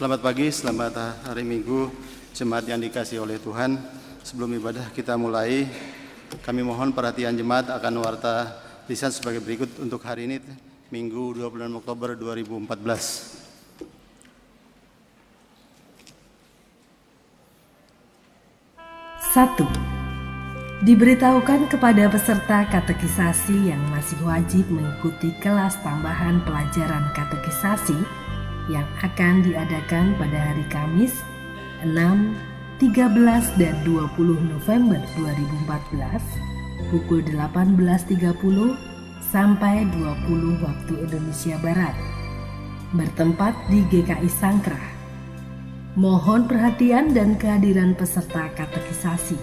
Selamat pagi, selamat hari Minggu, jemaat yang dikasihi oleh Tuhan. Sebelum ibadah kita mulai, kami mohon perhatian jemaat akan warta lisan sebagai berikut untuk hari ini, Minggu 26 Oktober 2014. Satu, diberitahukan kepada peserta katekisasi yang masih wajib mengikuti kelas tambahan pelajaran katekisasi yang akan diadakan pada hari Kamis 6, 13, dan 20 November 2014 pukul 18.30 sampai 20 waktu Indonesia Barat, bertempat di GKI Sangkrah. Mohon perhatian dan kehadiran peserta katekisasi.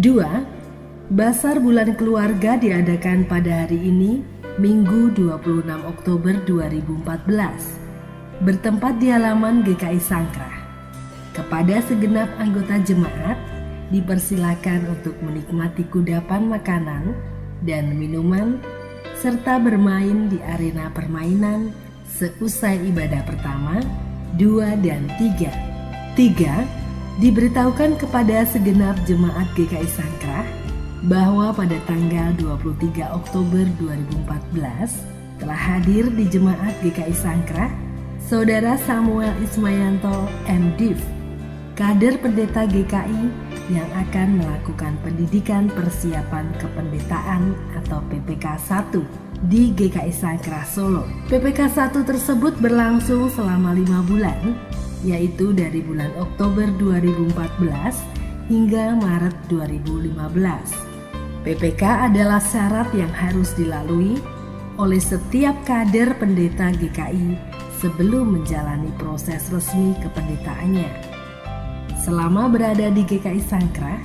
2. Basar Bulan Keluarga diadakan pada hari ini, Minggu 26 Oktober 2014, bertempat di halaman GKI Sangkrah. Kepada segenap anggota jemaat, dipersilakan untuk menikmati kudapan makanan dan minuman, serta bermain di arena permainan seusai ibadah pertama, 2, dan 3. 3. Diberitahukan kepada segenap jemaat GKI Sangkrah bahwa pada tanggal 23 Oktober 2014 telah hadir di jemaat GKI Sangkrah Saudara Samuel Ismayanto MDiv, kader pendeta GKI yang akan melakukan pendidikan persiapan kependetaan atau PPK 1 di GKI Sangkrah Solo. PPK 1 tersebut berlangsung selama 5 bulan, yaitu dari bulan Oktober 2014 hingga Maret 2015. PPK adalah syarat yang harus dilalui oleh setiap kader pendeta GKI sebelum menjalani proses resmi kependetaannya. Selama berada di GKI Sangkrah,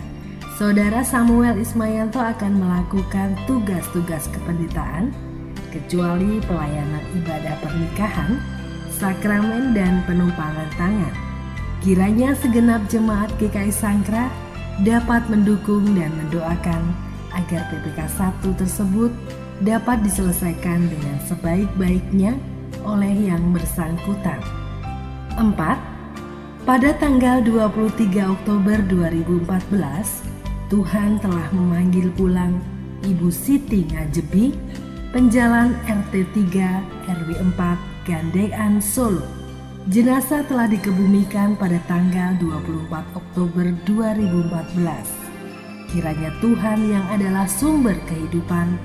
Saudara Samuel Ismayanto akan melakukan tugas-tugas kependetaan, kecuali pelayanan ibadah pernikahan, sakramen, dan penumpangan tangan. Kiranya segenap jemaat GKI Sangkrah dapat mendukung dan mendoakan agar PPK 1 tersebut dapat diselesaikan dengan sebaik-baiknya oleh yang bersangkutan. 4. Pada tanggal 23 Oktober 2014, Tuhan telah memanggil pulang Ibu Siti Ngajebi, penjalan RT 3 RW 4 Gandean Solo. Jenazah telah dikebumikan pada tanggal 24 Oktober 2014. Kiranya Tuhan yang adalah sumber kehidupan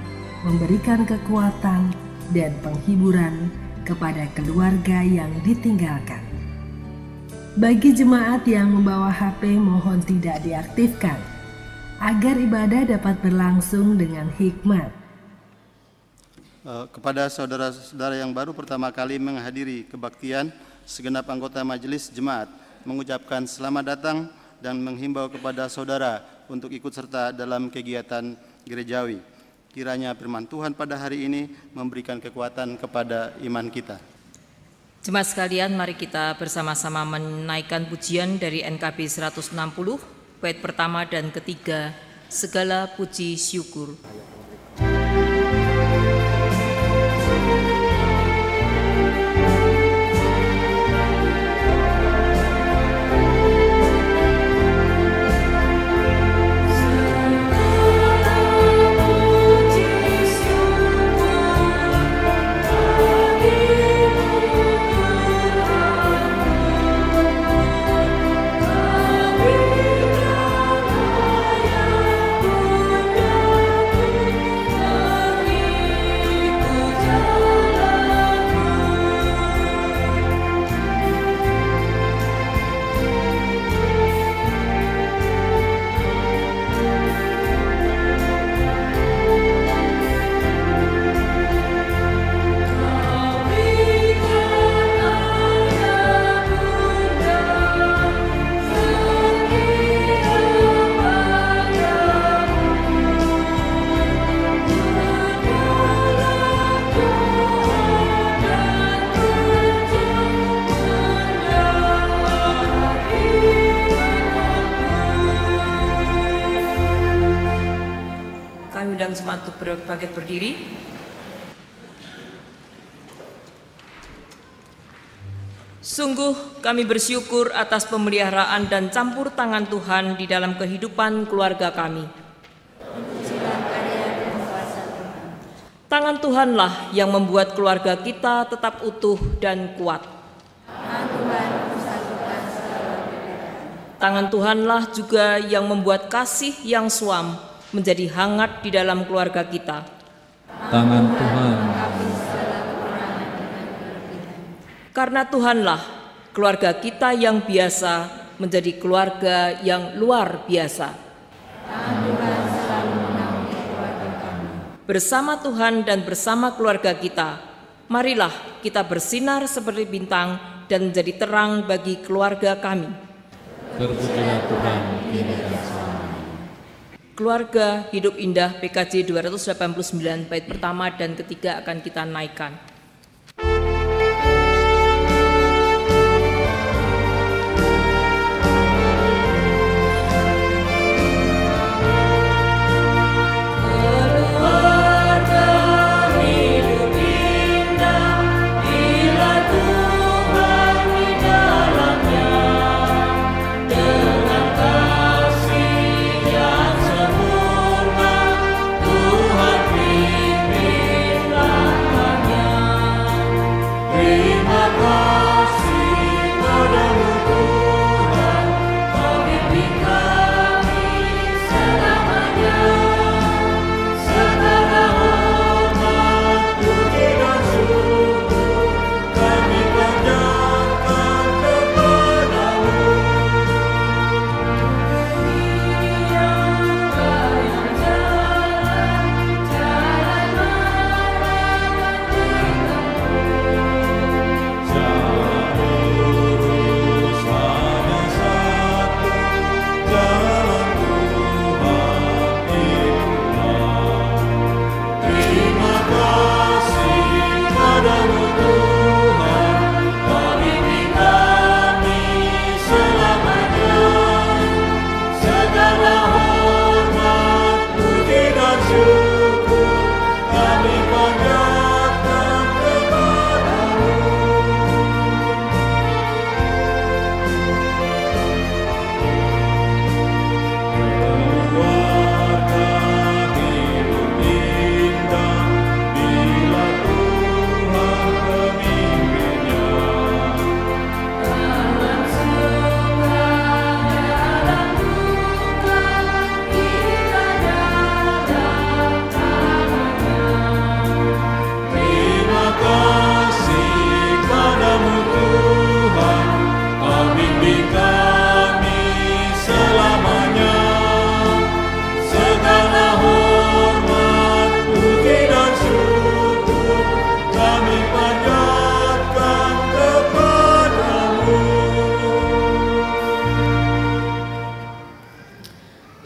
memberikan kekuatan dan penghiburan kepada keluarga yang ditinggalkan. Bagi jemaat yang membawa HP, mohon tidak diaktifkan agar ibadah dapat berlangsung dengan hikmat. Kepada saudara-saudara yang baru pertama kali menghadiri kebaktian, segenap anggota majelis jemaat mengucapkan selamat datang dan menghimbau kepada saudara untuk ikut serta dalam kegiatan gerejawi. Kiranya firman Tuhan pada hari ini memberikan kekuatan kepada iman kita. Jemaat sekalian, mari kita bersama-sama menaikkan pujian dari NKB 160, bait pertama dan ketiga, segala puji syukur. Untuk bangkit berdiri. Sungguh kami bersyukur atas pemeliharaan dan campur tangan Tuhan di dalam kehidupan keluarga kami. Tangan Tuhanlah yang membuat keluarga kita tetap utuh dan kuat. Tangan Tuhanlah juga yang membuat kasih yang suam menjadi hangat di dalam keluarga kita. Tangan Tuhan. Karena Tuhanlah keluarga kita yang biasa menjadi keluarga yang luar biasa. Bersama Tuhan dan bersama keluarga kita, marilah kita bersinar seperti bintang dan menjadi terang bagi keluarga kami. Terpujilah Tuhan kini dan selamanya. Keluarga Hidup Indah PKJ 289 bait pertama dan ketiga akan kita naikkan.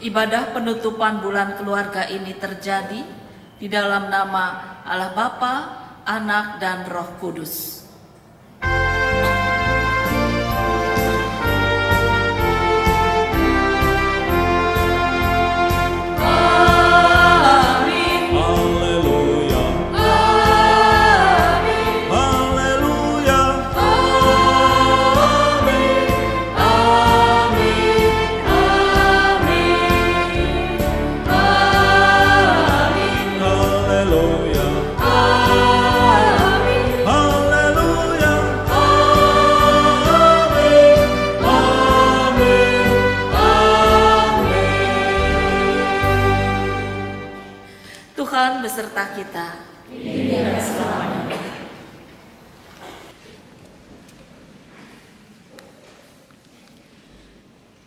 Ibadah penutupan bulan keluarga ini terjadi di dalam nama Allah Bapa, Anak, dan Roh Kudus. Tuhan beserta kita.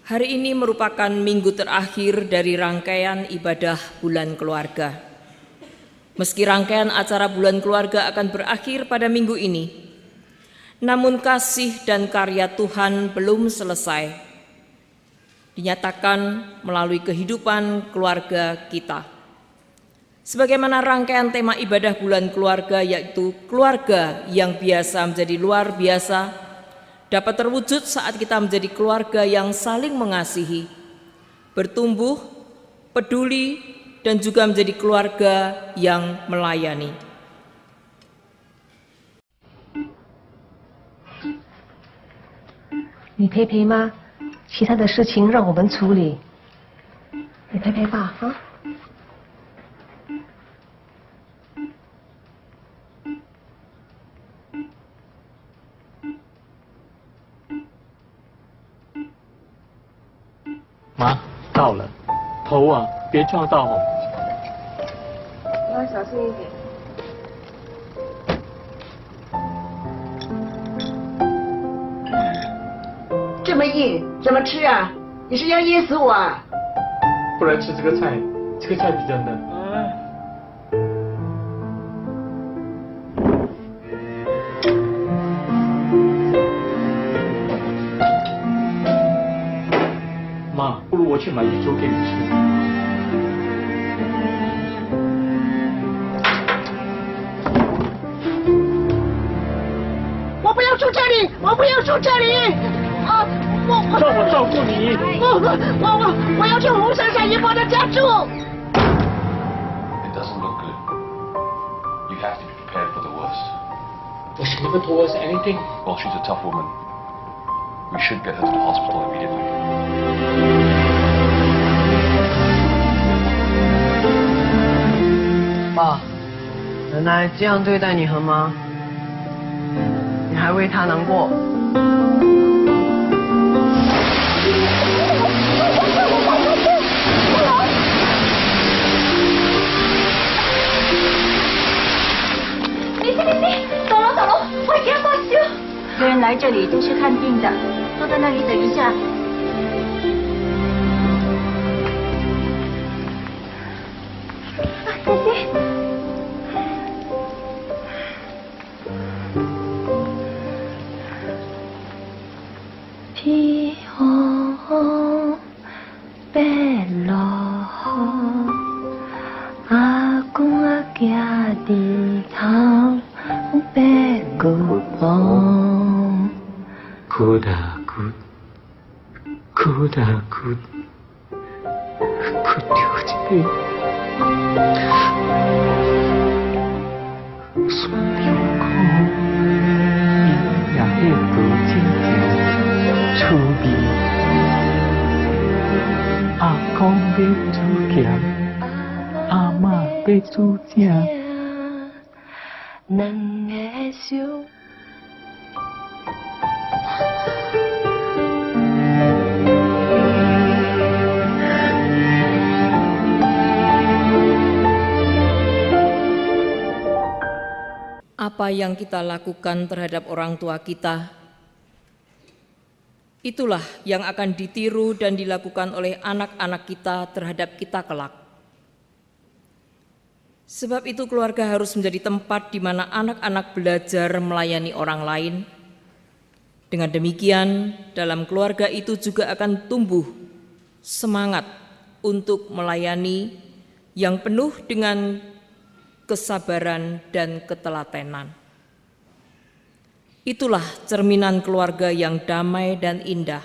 Hari ini merupakan minggu terakhir dari rangkaian ibadah bulan keluarga. Meski rangkaian acara bulan keluarga akan berakhir pada minggu ini, namun kasih dan karya Tuhan belum selesai. Dinyatakan melalui kehidupan keluarga kita. Sebagaimana rangkaian tema ibadah bulan keluarga, yaitu keluarga yang biasa menjadi luar biasa, dapat terwujud saat kita menjadi keluarga yang saling mengasihi, bertumbuh, peduli, dan juga menjadi keluarga yang melayani. 你陪陪妈，其他的事情让我们处理。你陪陪爸啊。妈，到了，头啊，别撞到哦。妈，小心一点。这么硬，怎么吃啊？你是要噎死我啊？不然吃这个菜，这个菜比较嫩。妈，不如我去买鱼粥给你吃。我不要住这里，我不要住这里！啊，让我照顾你。我要去红山下姨婆的家住。It doesn't look good. You have to be prepared for the worst. Well, she never told us anything. Well, she's a tough woman. We should get her to the hospital immediately. 爸，奶奶这样对待你和妈，你还为她难过？走了，快点报修！别人来这里都是看病的，都在那里等一下。谢谢。天空白落雨，阿公啊行地头。白骨风，哭哒哭，哭哒哭，哭丢一个，酸又苦，也会多真正趣味。阿公要煮咸，阿嬷要煮正。两个手。Apa yang kita lakukan terhadap orang tua kita, itulah yang akan ditiru dan dilakukan oleh anak-anak kita terhadap kita kelak. Sebab itu keluarga harus menjadi tempat di mana anak-anak belajar melayani orang lain. Dengan demikian, dalam keluarga itu juga akan tumbuh semangat untuk melayani yang penuh dengan kesabaran dan ketelatenan. Itulah cerminan keluarga yang damai dan indah.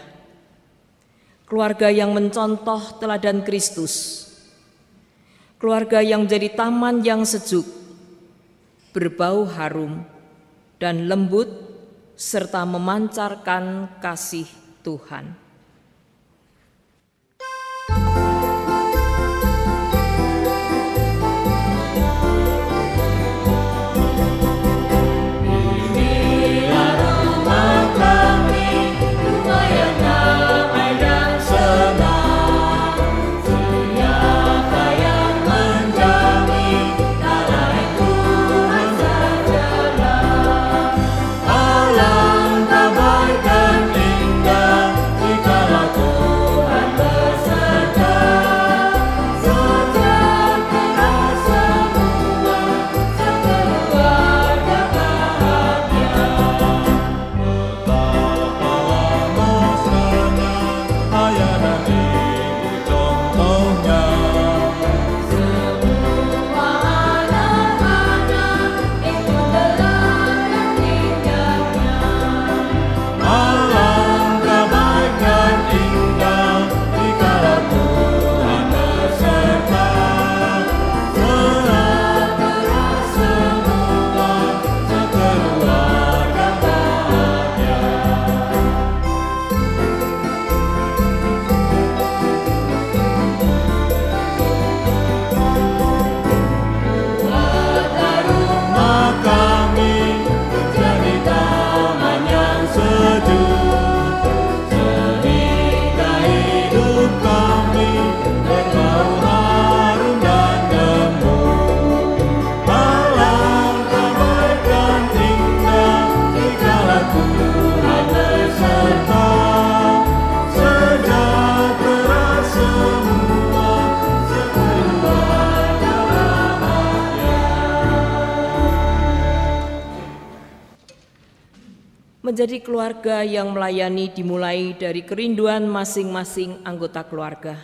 Keluarga yang mencontoh teladan Kristus. Keluarga yang menjadi taman yang sejuk, berbau harum dan lembut, serta memancarkan kasih Tuhan. Alangkah baik dan indah jikalau Tuhan beserta. menjadi keluarga yang melayani dimulai dari kerinduan masing-masing anggota keluarga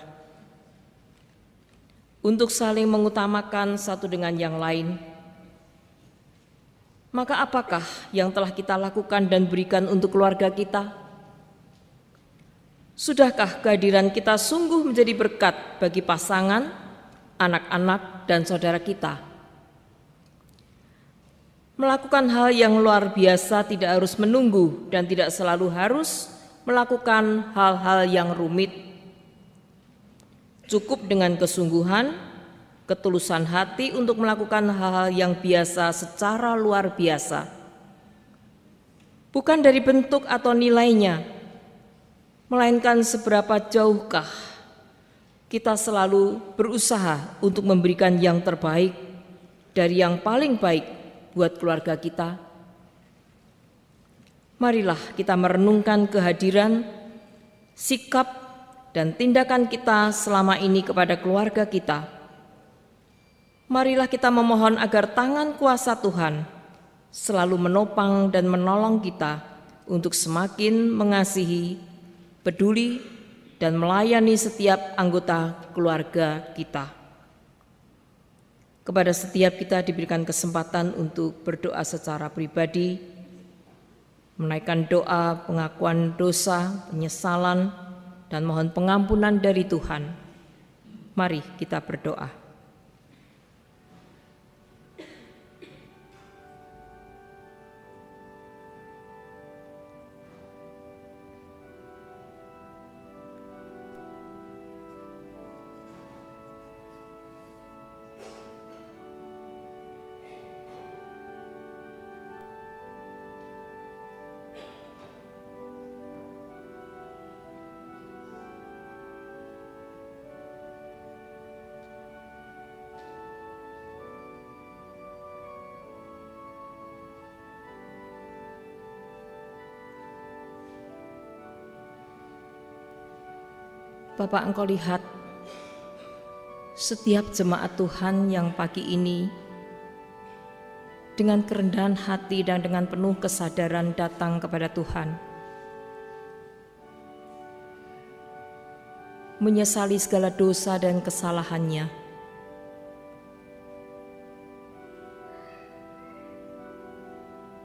untuk saling mengutamakan satu dengan yang lain. Maka apakah yang telah kita lakukan dan berikan untuk keluarga kita? Sudahkah kehadiran kita sungguh menjadi berkat bagi pasangan, anak-anak, dan saudara kita? Melakukan hal yang luar biasa tidak harus menunggu dan tidak selalu harus melakukan hal-hal yang rumit. Cukup dengan kesungguhan, ketulusan hati untuk melakukan hal-hal yang biasa secara luar biasa. Bukan dari bentuk atau nilainya, melainkan seberapa jauhkah kita selalu berusaha untuk memberikan yang terbaik dari yang paling baik buat keluarga kita. Marilah kita merenungkan kehadiran, sikap, dan tindakan kita selama ini kepada keluarga kita. Marilah kita memohon agar tangan kuasa Tuhan selalu menopang dan menolong kita untuk semakin mengasihi, peduli, dan melayani setiap anggota keluarga kita. Kepada setiap kita diberikan kesempatan untuk berdoa secara pribadi, menaikkan doa pengakuan dosa, penyesalan, dan mohon pengampunan dari Tuhan. Mari kita berdoa. Bapak, Engkau lihat setiap jemaat Tuhan yang pagi ini dengan kerendahan hati dan dengan penuh kesadaran datang kepada Tuhan, menyesali segala dosa dan kesalahannya.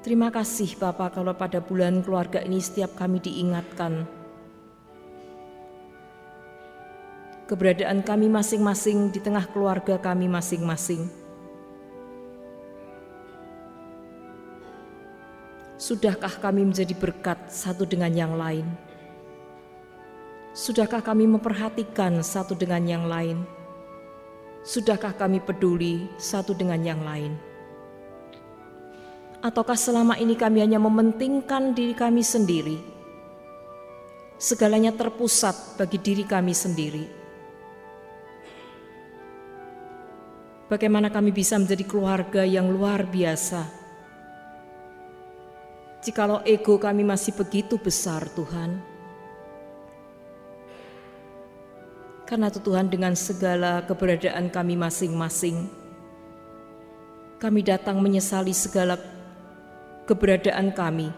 Terima kasih Bapak kalau pada bulan keluarga ini setiap kami diingatkan keberadaan kami masing-masing di tengah keluarga kami masing-masing. Sudahkah kami menjadi berkat satu dengan yang lain? Sudahkah kami memperhatikan satu dengan yang lain? Sudahkah kami peduli satu dengan yang lain? Ataukah selama ini kami hanya mementingkan diri kami sendiri? Segalanya terpusat bagi diri kami sendiri. Bagaimana kami bisa menjadi keluarga yang luar biasa jikalau ego kami masih begitu besar, Tuhan? Karena itu Tuhan, dengan segala keberadaan kami masing-masing, kami datang menyesali segala keberadaan kami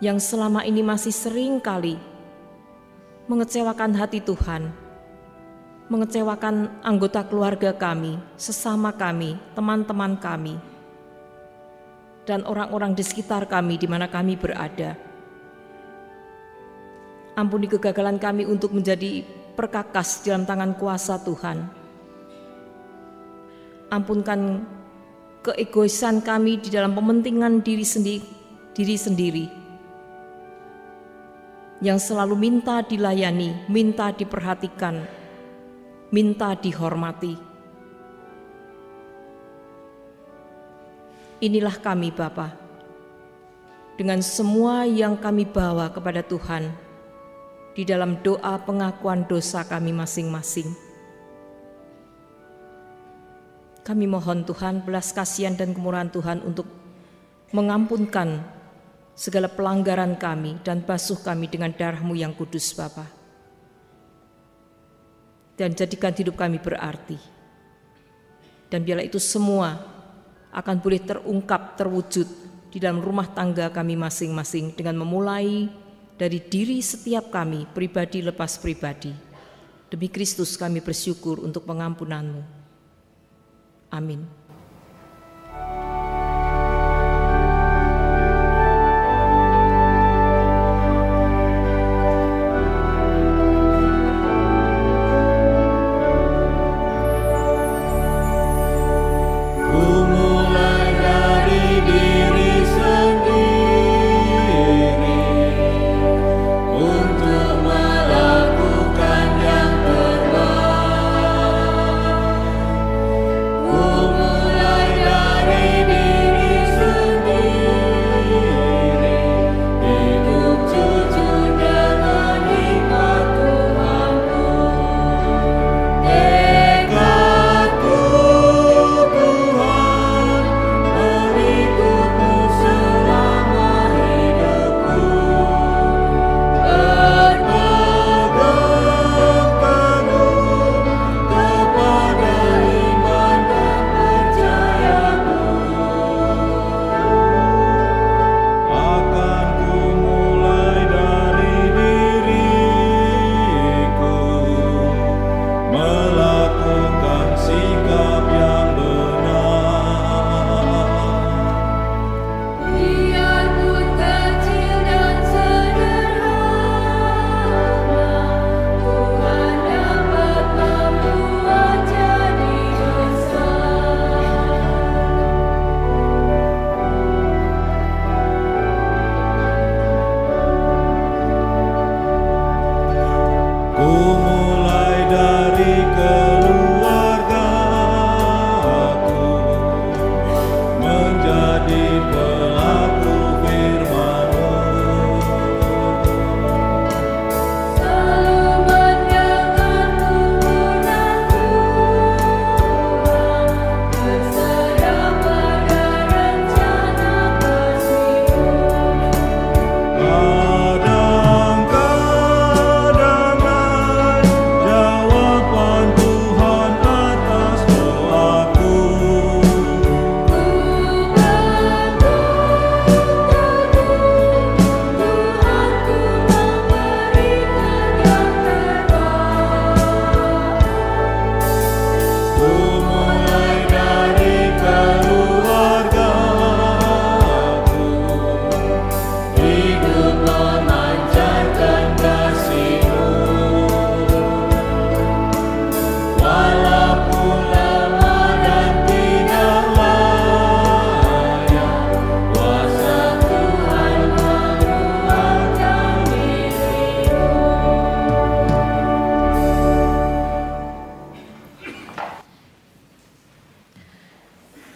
yang selama ini masih sering kali mengecewakan hati Tuhan, mengecewakan anggota keluarga kami, sesama kami, teman-teman kami, dan orang-orang di sekitar kami di mana kami berada. Ampuni kegagalan kami untuk menjadi perkakas dalam tangan kuasa Tuhan. Ampunkan keegoisan kami di dalam pementingan diri sendiri, yang selalu minta dilayani, minta diperhatikan, minta dihormati. Inilah kami Bapa, dengan semua yang kami bawa kepada Tuhan di dalam doa pengakuan dosa kami masing-masing. Kami mohon Tuhan belas kasihan dan kemurahan Tuhan untuk mengampunkan segala pelanggaran kami dan basuh kami dengan darah-Mu yang kudus Bapa. Dan jadikan hidup kami berarti. Dan biarlah itu semua akan boleh terungkap, terwujud di dalam rumah tangga kami masing-masing dengan memulai dari diri setiap kami, pribadi lepas pribadi. Demi Kristus kami bersyukur untuk pengampunan-Mu. Amin.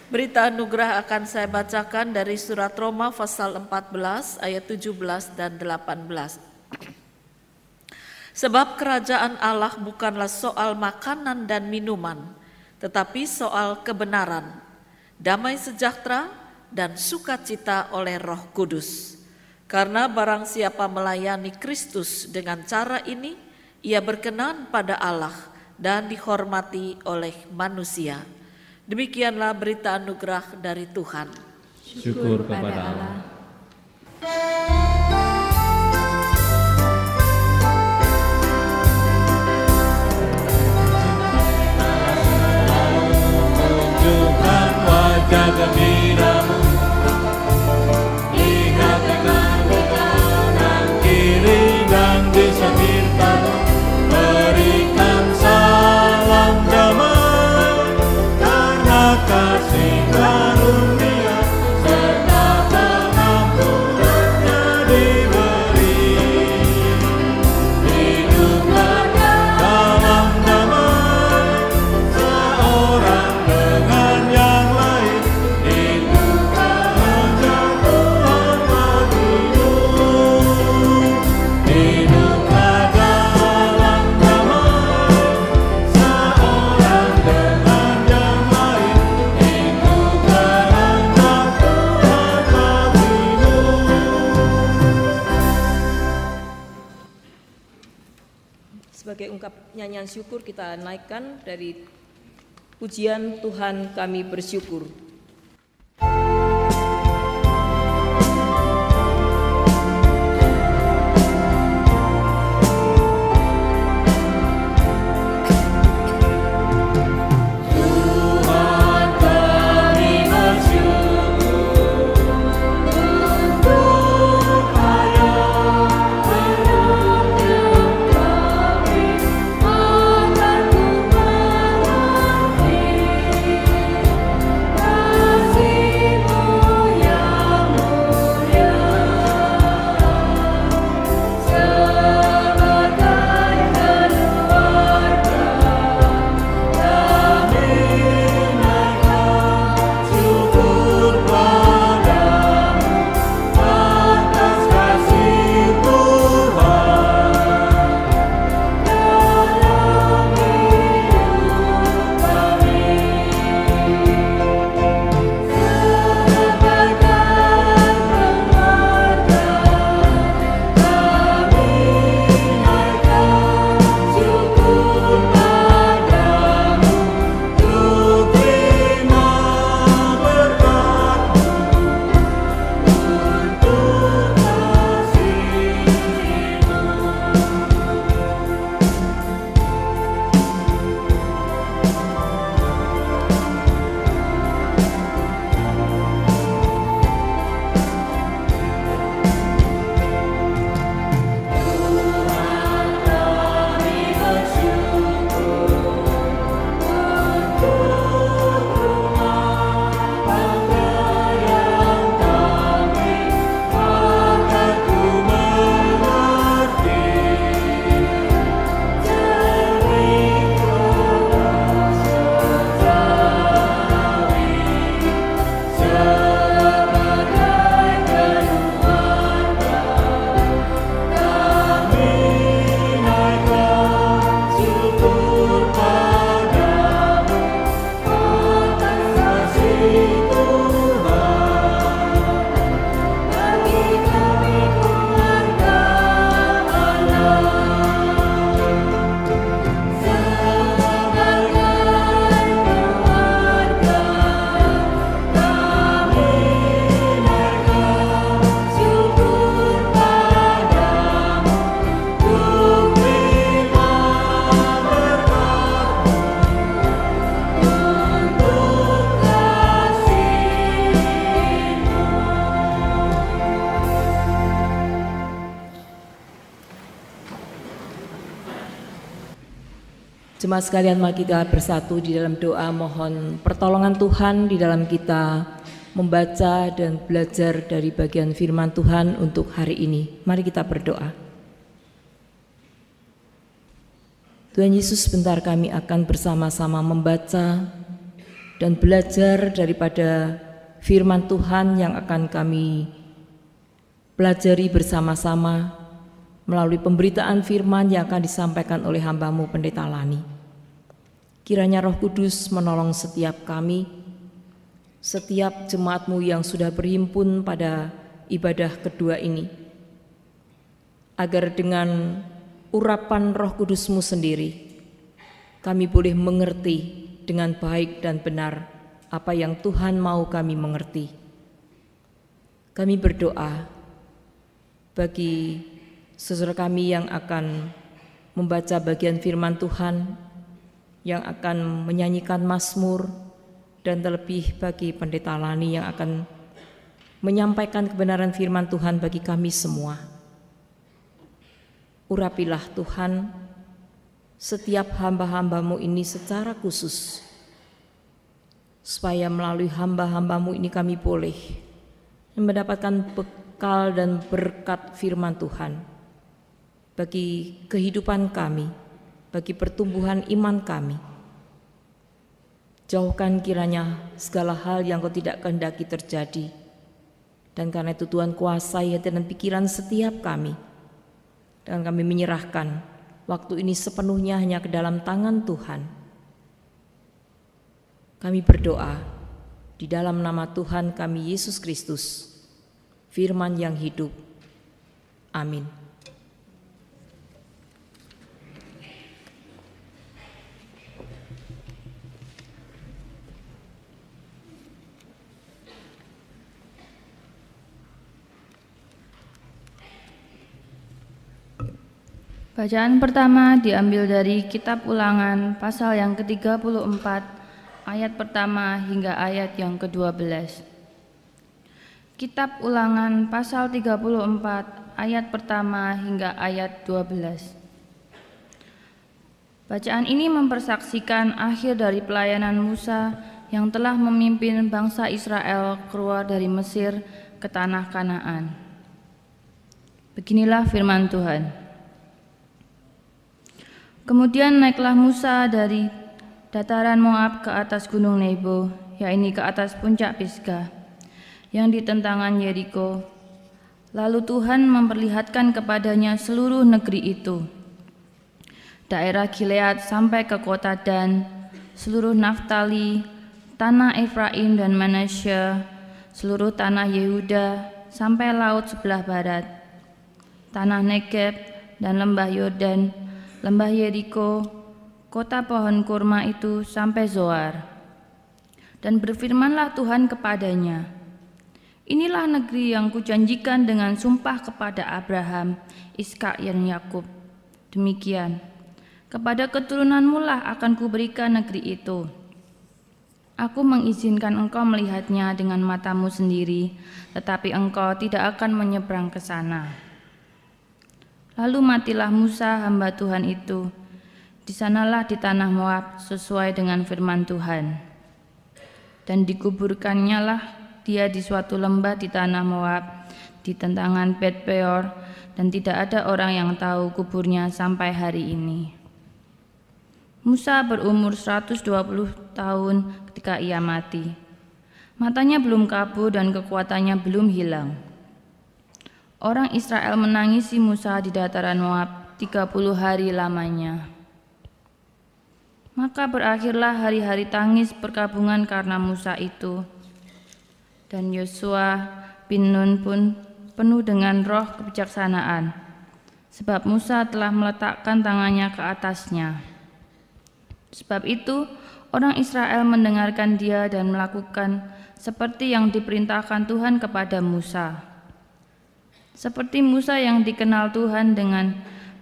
Berita anugerah akan saya bacakan dari surat Roma pasal 14 ayat 17 dan 18. Sebab kerajaan Allah bukanlah soal makanan dan minuman, tetapi soal kebenaran, damai sejahtera dan sukacita oleh Roh Kudus. Karena barang siapa melayani Kristus dengan cara ini, ia berkenan pada Allah dan dihormati oleh manusia. Demikianlah berita anugerah dari Tuhan. Syukur kepada Allah. Tunjukkan wajah gembira-Mu, lihat dengan kanan kiri dan di sekitar-Mu, berikan salam damai. Kasih karunia serta pengampunannya diberi. Hiduplah dalam damai, seorang dengan yang lain. Hiduplah hanya Tuhan bagimu. Hiduplah dalam damai, seorang dengan yang lain. Sebagai ungkap nyanyian syukur kita naikkan dari pujian Tuhan kami bersyukur. Jemaat sekalian, mari kita bersatu di dalam doa mohon pertolongan Tuhan di dalam kita membaca dan belajar dari bagian firman Tuhan untuk hari ini. Mari kita berdoa. Tuhan Yesus, sebentar kami akan bersama-sama membaca dan belajar daripada firman Tuhan yang akan kami pelajari bersama-sama melalui pemberitaan firman yang akan disampaikan oleh hamba-Mu Pendeta Lani. Kiranya Roh Kudus menolong setiap kami, setiap jemaat-Mu yang sudah berhimpun pada ibadah kedua ini, agar dengan urapan Roh Kudus-Mu sendiri, kami boleh mengerti dengan baik dan benar apa yang Tuhan mau kami mengerti. Kami berdoa bagi saudara kami yang akan membaca bagian firman Tuhan, yang akan menyanyikan mazmur, dan terlebih bagi Pendeta Lani yang akan menyampaikan kebenaran firman Tuhan bagi kami semua. Urapilah Tuhan setiap hamba-hamba-Mu ini secara khusus, supaya melalui hamba-hamba-Mu ini kami boleh mendapatkan bekal dan berkat firman Tuhan bagi kehidupan kami, bagi pertumbuhan iman kami. Jauhkan kiranya segala hal yang Kau tidak kehendaki terjadi, dan karena itu Tuhan kuasai hati dan pikiran setiap kami, dan kami menyerahkan waktu ini sepenuhnya hanya ke dalam tangan Tuhan. Kami berdoa di dalam nama Tuhan kami Yesus Kristus, firman yang hidup. Amin. Bacaan pertama diambil dari Kitab Ulangan pasal yang ke-34 ayat pertama hingga ayat yang ke-12. Kitab Ulangan pasal 34 ayat pertama hingga ayat 12. Bacaan ini mempersaksikan akhir dari pelayanan Musa yang telah memimpin bangsa Israel keluar dari Mesir ke tanah Kanaan. Beginilah firman Tuhan. Kemudian naiklah Musa dari dataran Moab ke atas gunung Nebo, yakni ke atas puncak Pisgah, yang di tentangan Yeriko. Lalu Tuhan memperlihatkan kepadanya seluruh negeri itu, daerah Gilead sampai ke kota Dan, seluruh Naftali, tanah Efraim dan Manasye, seluruh tanah Yehuda sampai laut sebelah barat, tanah Negeb dan lembah Yordan, lembah Yeriko, kota pohon kurma itu sampai Zoar. Dan berfirmanlah Tuhan kepadanya, inilah negeri yang kujanjikan dengan sumpah kepada Abraham, Ishak dan Yakub. Demikian, kepada keturunanmu lah akan kuberikan negeri itu. Aku mengizinkan engkau melihatnya dengan matamu sendiri, tetapi engkau tidak akan menyeberang ke sana. Lalu matilah Musa hamba Tuhan itu. Di sanalah di tanah Moab sesuai dengan firman Tuhan. Dan dikuburkannya lah dia di suatu lembah di tanah Moab, di tentangan Bet Peor, dan tidak ada orang yang tahu kuburnya sampai hari ini. Musa berumur 120 tahun ketika ia mati. Matanya belum kabur dan kekuatannya belum hilang. Orang Israel menangisi Musa di dataran Moab 30 hari lamanya. Maka berakhirlah hari-hari tangis perkabungan karena Musa itu. Dan Yosua bin Nun pun penuh dengan roh kebijaksanaan, sebab Musa telah meletakkan tangannya ke atasnya. Sebab itu orang Israel mendengarkan dia dan melakukan seperti yang diperintahkan Tuhan kepada Musa. Seperti Musa yang dikenal Tuhan dengan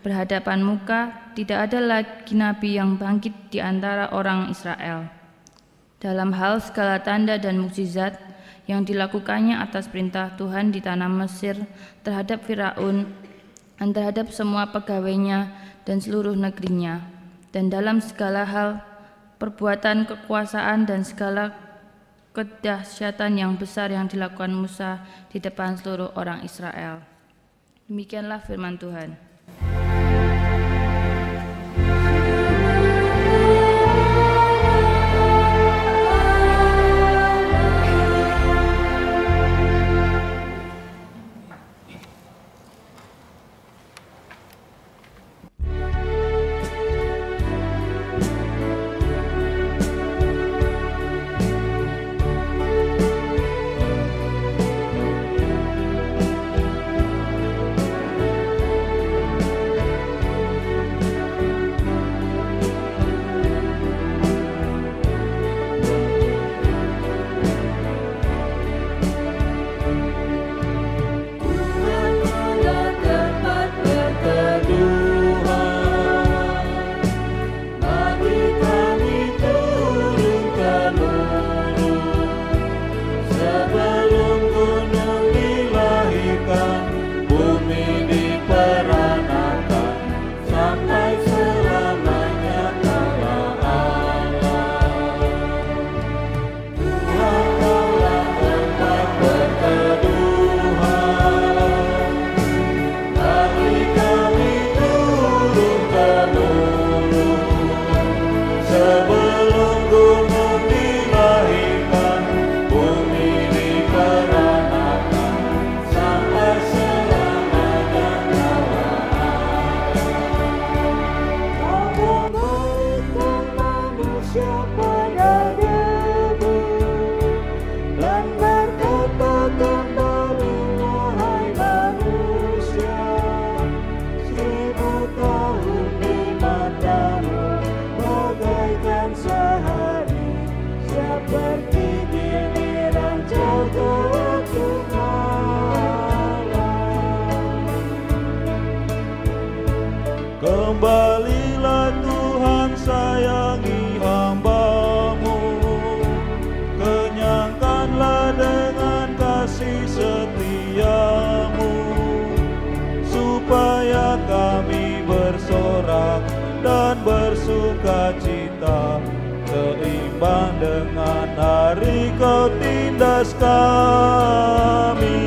berhadapan muka, tidak ada lagi nabi yang bangkit di antara orang Israel. Dalam hal segala tanda dan mukjizat yang dilakukannya atas perintah Tuhan di tanah Mesir terhadap Firaun dan terhadap semua pegawainya dan seluruh negerinya, dan dalam segala hal, perbuatan kekuasaan dan segala kedahsyatan yang besar yang dilakukan Musa di depan seluruh orang Israel. Demikianlah firman Tuhan. Kembalilah Tuhan, sayangi hamba-Mu, kenyangkanlah dengan kasih setia-Mu, supaya kami bersorak dan bersuka cita, seimbang dengan hari Kau tindas kami.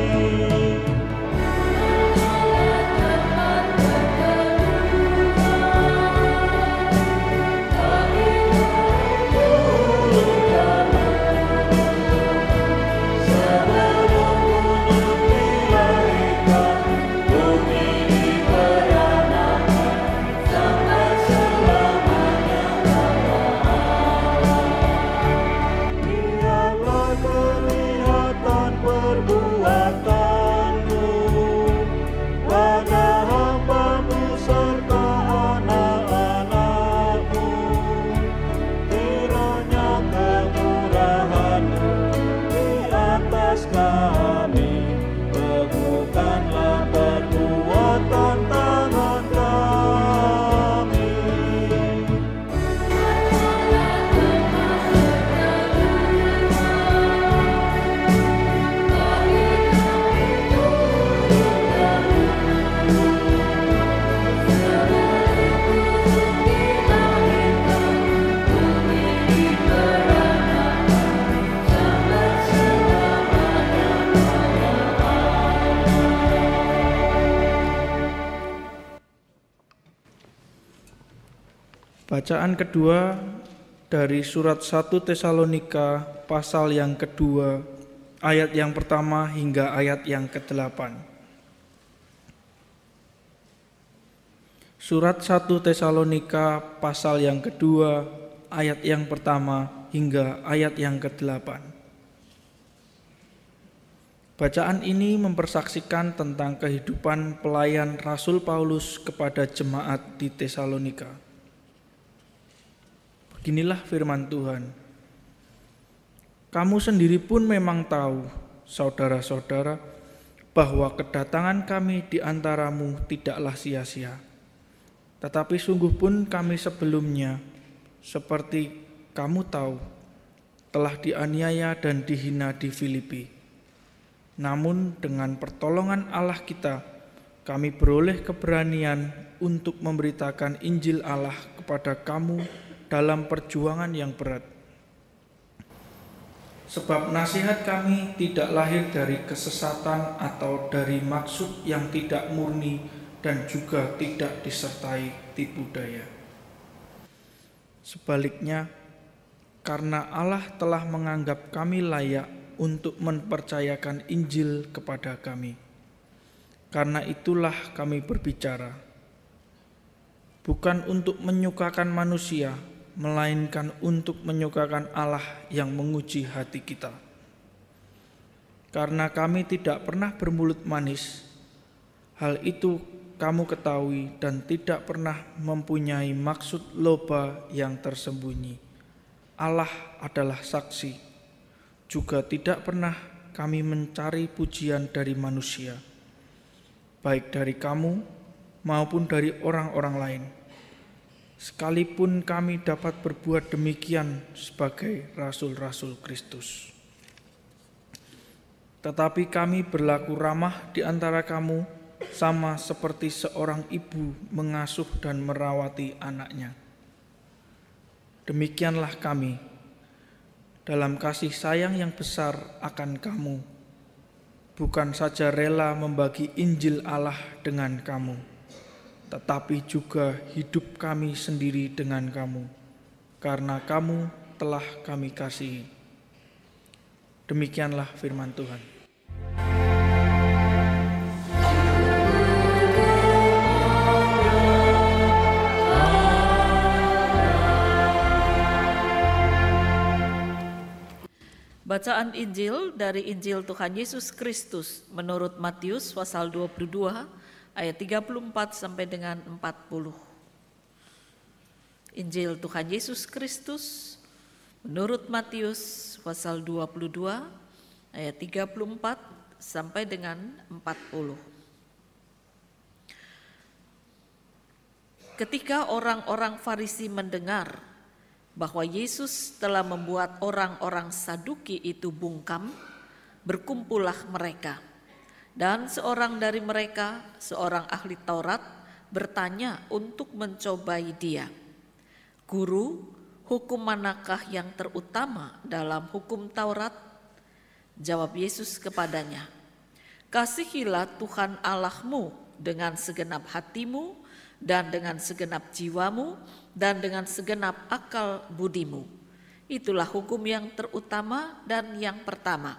Bacaan kedua dari surat 1 Tesalonika pasal yang kedua, ayat yang pertama hingga ayat yang ke-8. Surat 1 Tesalonika pasal yang kedua, ayat yang pertama hingga ayat yang ke-8. Bacaan ini mempersaksikan tentang kehidupan pelayan Rasul Paulus kepada jemaat di Tesalonika. Beginilah firman Tuhan. Kamu sendiri pun memang tahu, saudara-saudara, bahwa kedatangan kami di antaramu tidaklah sia-sia. Tetapi sungguh pun kami sebelumnya, seperti kamu tahu, telah dianiaya dan dihina di Filipi. Namun dengan pertolongan Allah kita, kami beroleh keberanian untuk memberitakan Injil Allah kepada kamu dalam perjuangan yang berat. Sebab nasihat kami tidak lahir dari kesesatan atau dari maksud yang tidak murni dan juga tidak disertai tipu daya. Sebaliknya, karena Allah telah menganggap kami layak untuk mempercayakan Injil kepada kami. Karena itulah kami berbicara, bukan untuk menyukakan manusia, melainkan untuk menyukakan Allah yang menguji hati kita. Karena kami tidak pernah bermulut manis, hal itu kamu ketahui, dan tidak pernah mempunyai maksud loba yang tersembunyi. Allah adalah saksi, juga tidak pernah kami mencari pujian dari manusia, baik dari kamu maupun dari orang-orang lain. Sekalipun kami dapat berbuat demikian sebagai rasul-rasul Kristus. Tetapi kami berlaku ramah di antara kamu, sama seperti seorang ibu mengasuh dan merawati anaknya. Demikianlah kami, dalam kasih sayang yang besar akan kamu, bukan saja rela membagi Injil Allah dengan kamu, tetapi juga hidup kami sendiri dengan kamu, karena kamu telah kami kasihi. Demikianlah firman Tuhan. Bacaan Injil dari Injil Tuhan Yesus Kristus menurut Matius pasal 22 ayat 34 sampai dengan 40. Injil Tuhan Yesus Kristus menurut Matius pasal 22 ayat 34 sampai dengan 40. Ketika orang-orang Farisi mendengar bahwa Yesus telah membuat orang-orang Saduki itu bungkam, berkumpullah mereka. Dan seorang dari mereka, seorang ahli Taurat, bertanya untuk mencobai dia, "Guru, hukum manakah yang terutama dalam hukum Taurat?" Jawab Yesus kepadanya, "Kasihilah Tuhan Allahmu dengan segenap hatimu, dan dengan segenap jiwamu, dan dengan segenap akal budimu. Itulah hukum yang terutama dan yang pertama.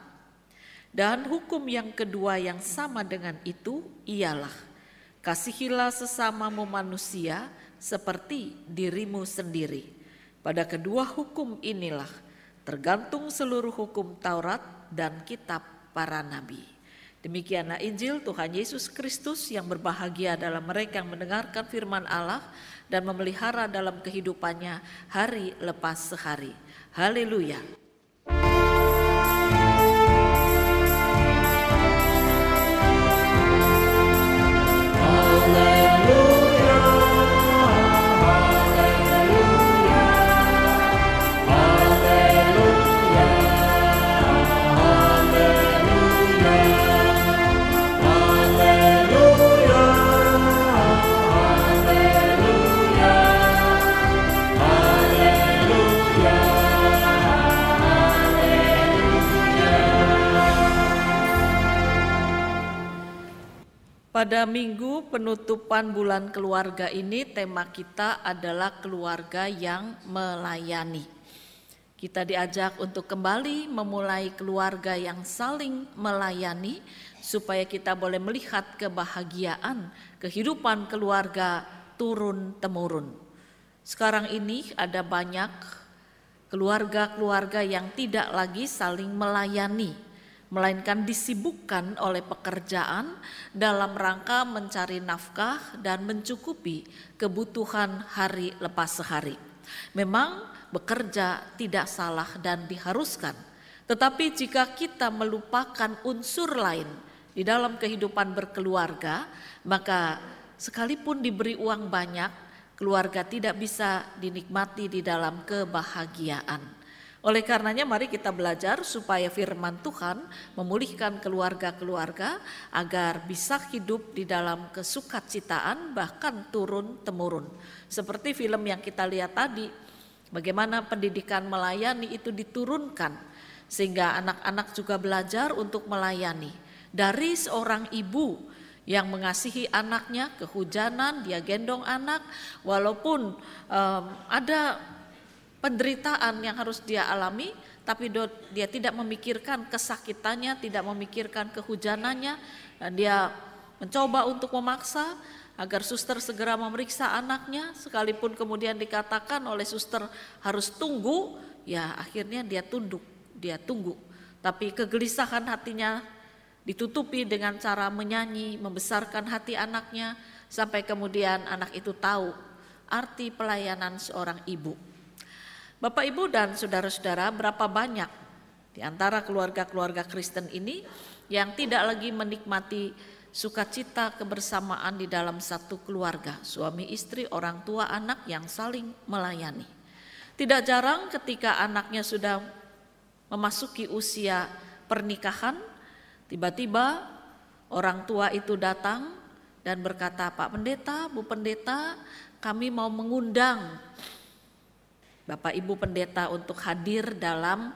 Dan hukum yang kedua yang sama dengan itu ialah, kasihilah sesamamu manusia seperti dirimu sendiri. Pada kedua hukum inilah tergantung seluruh hukum Taurat dan kitab para nabi." Demikianlah Injil Tuhan Yesus Kristus. Yang berbahagia adalah mereka yang mendengarkan firman Allah dan memelihara dalam kehidupannya hari lepas sehari. Haleluya. Pada minggu penutupan bulan keluarga ini, tema kita adalah keluarga yang melayani. Kita diajak untuk kembali memulai keluarga yang saling melayani, supaya kita boleh melihat kebahagiaan kehidupan keluarga turun-temurun. Sekarang ini ada banyak keluarga-keluarga yang tidak lagi saling melayani, melainkan disibukkan oleh pekerjaan dalam rangka mencari nafkah dan mencukupi kebutuhan hari lepas sehari. Memang bekerja tidak salah dan diharuskan, tetapi jika kita melupakan unsur lain di dalam kehidupan berkeluarga, maka sekalipun diberi uang banyak, keluarga tidak bisa dinikmati di dalam kebahagiaan. Oleh karenanya mari kita belajar supaya firman Tuhan memulihkan keluarga-keluarga agar bisa hidup di dalam kesukacitaan bahkan turun-temurun. Seperti film yang kita lihat tadi, bagaimana pendidikan melayani itu diturunkan sehingga anak-anak juga belajar untuk melayani. Dari seorang ibu yang mengasihi anaknya, kehujanan dia gendong anak walaupun ada penderitaan yang harus dia alami, tapi dia tidak memikirkan kesakitannya, tidak memikirkan kehujanannya, dan dia mencoba untuk memaksa agar suster segera memeriksa anaknya, sekalipun kemudian dikatakan oleh suster harus tunggu, ya akhirnya dia tunduk, dia tunggu. Tapi kegelisahan hatinya ditutupi dengan cara menyanyi, membesarkan hati anaknya, sampai kemudian anak itu tahu arti pelayanan seorang ibu. Bapak, Ibu, dan saudara-saudara, berapa banyak di antara keluarga-keluarga Kristen ini yang tidak lagi menikmati sukacita kebersamaan di dalam satu keluarga, suami istri, orang tua, anak yang saling melayani. Tidak jarang ketika anaknya sudah memasuki usia pernikahan, tiba-tiba orang tua itu datang dan berkata, Pak Pendeta, Bu Pendeta, kami mau mengundang Bapak Ibu Pendeta untuk hadir dalam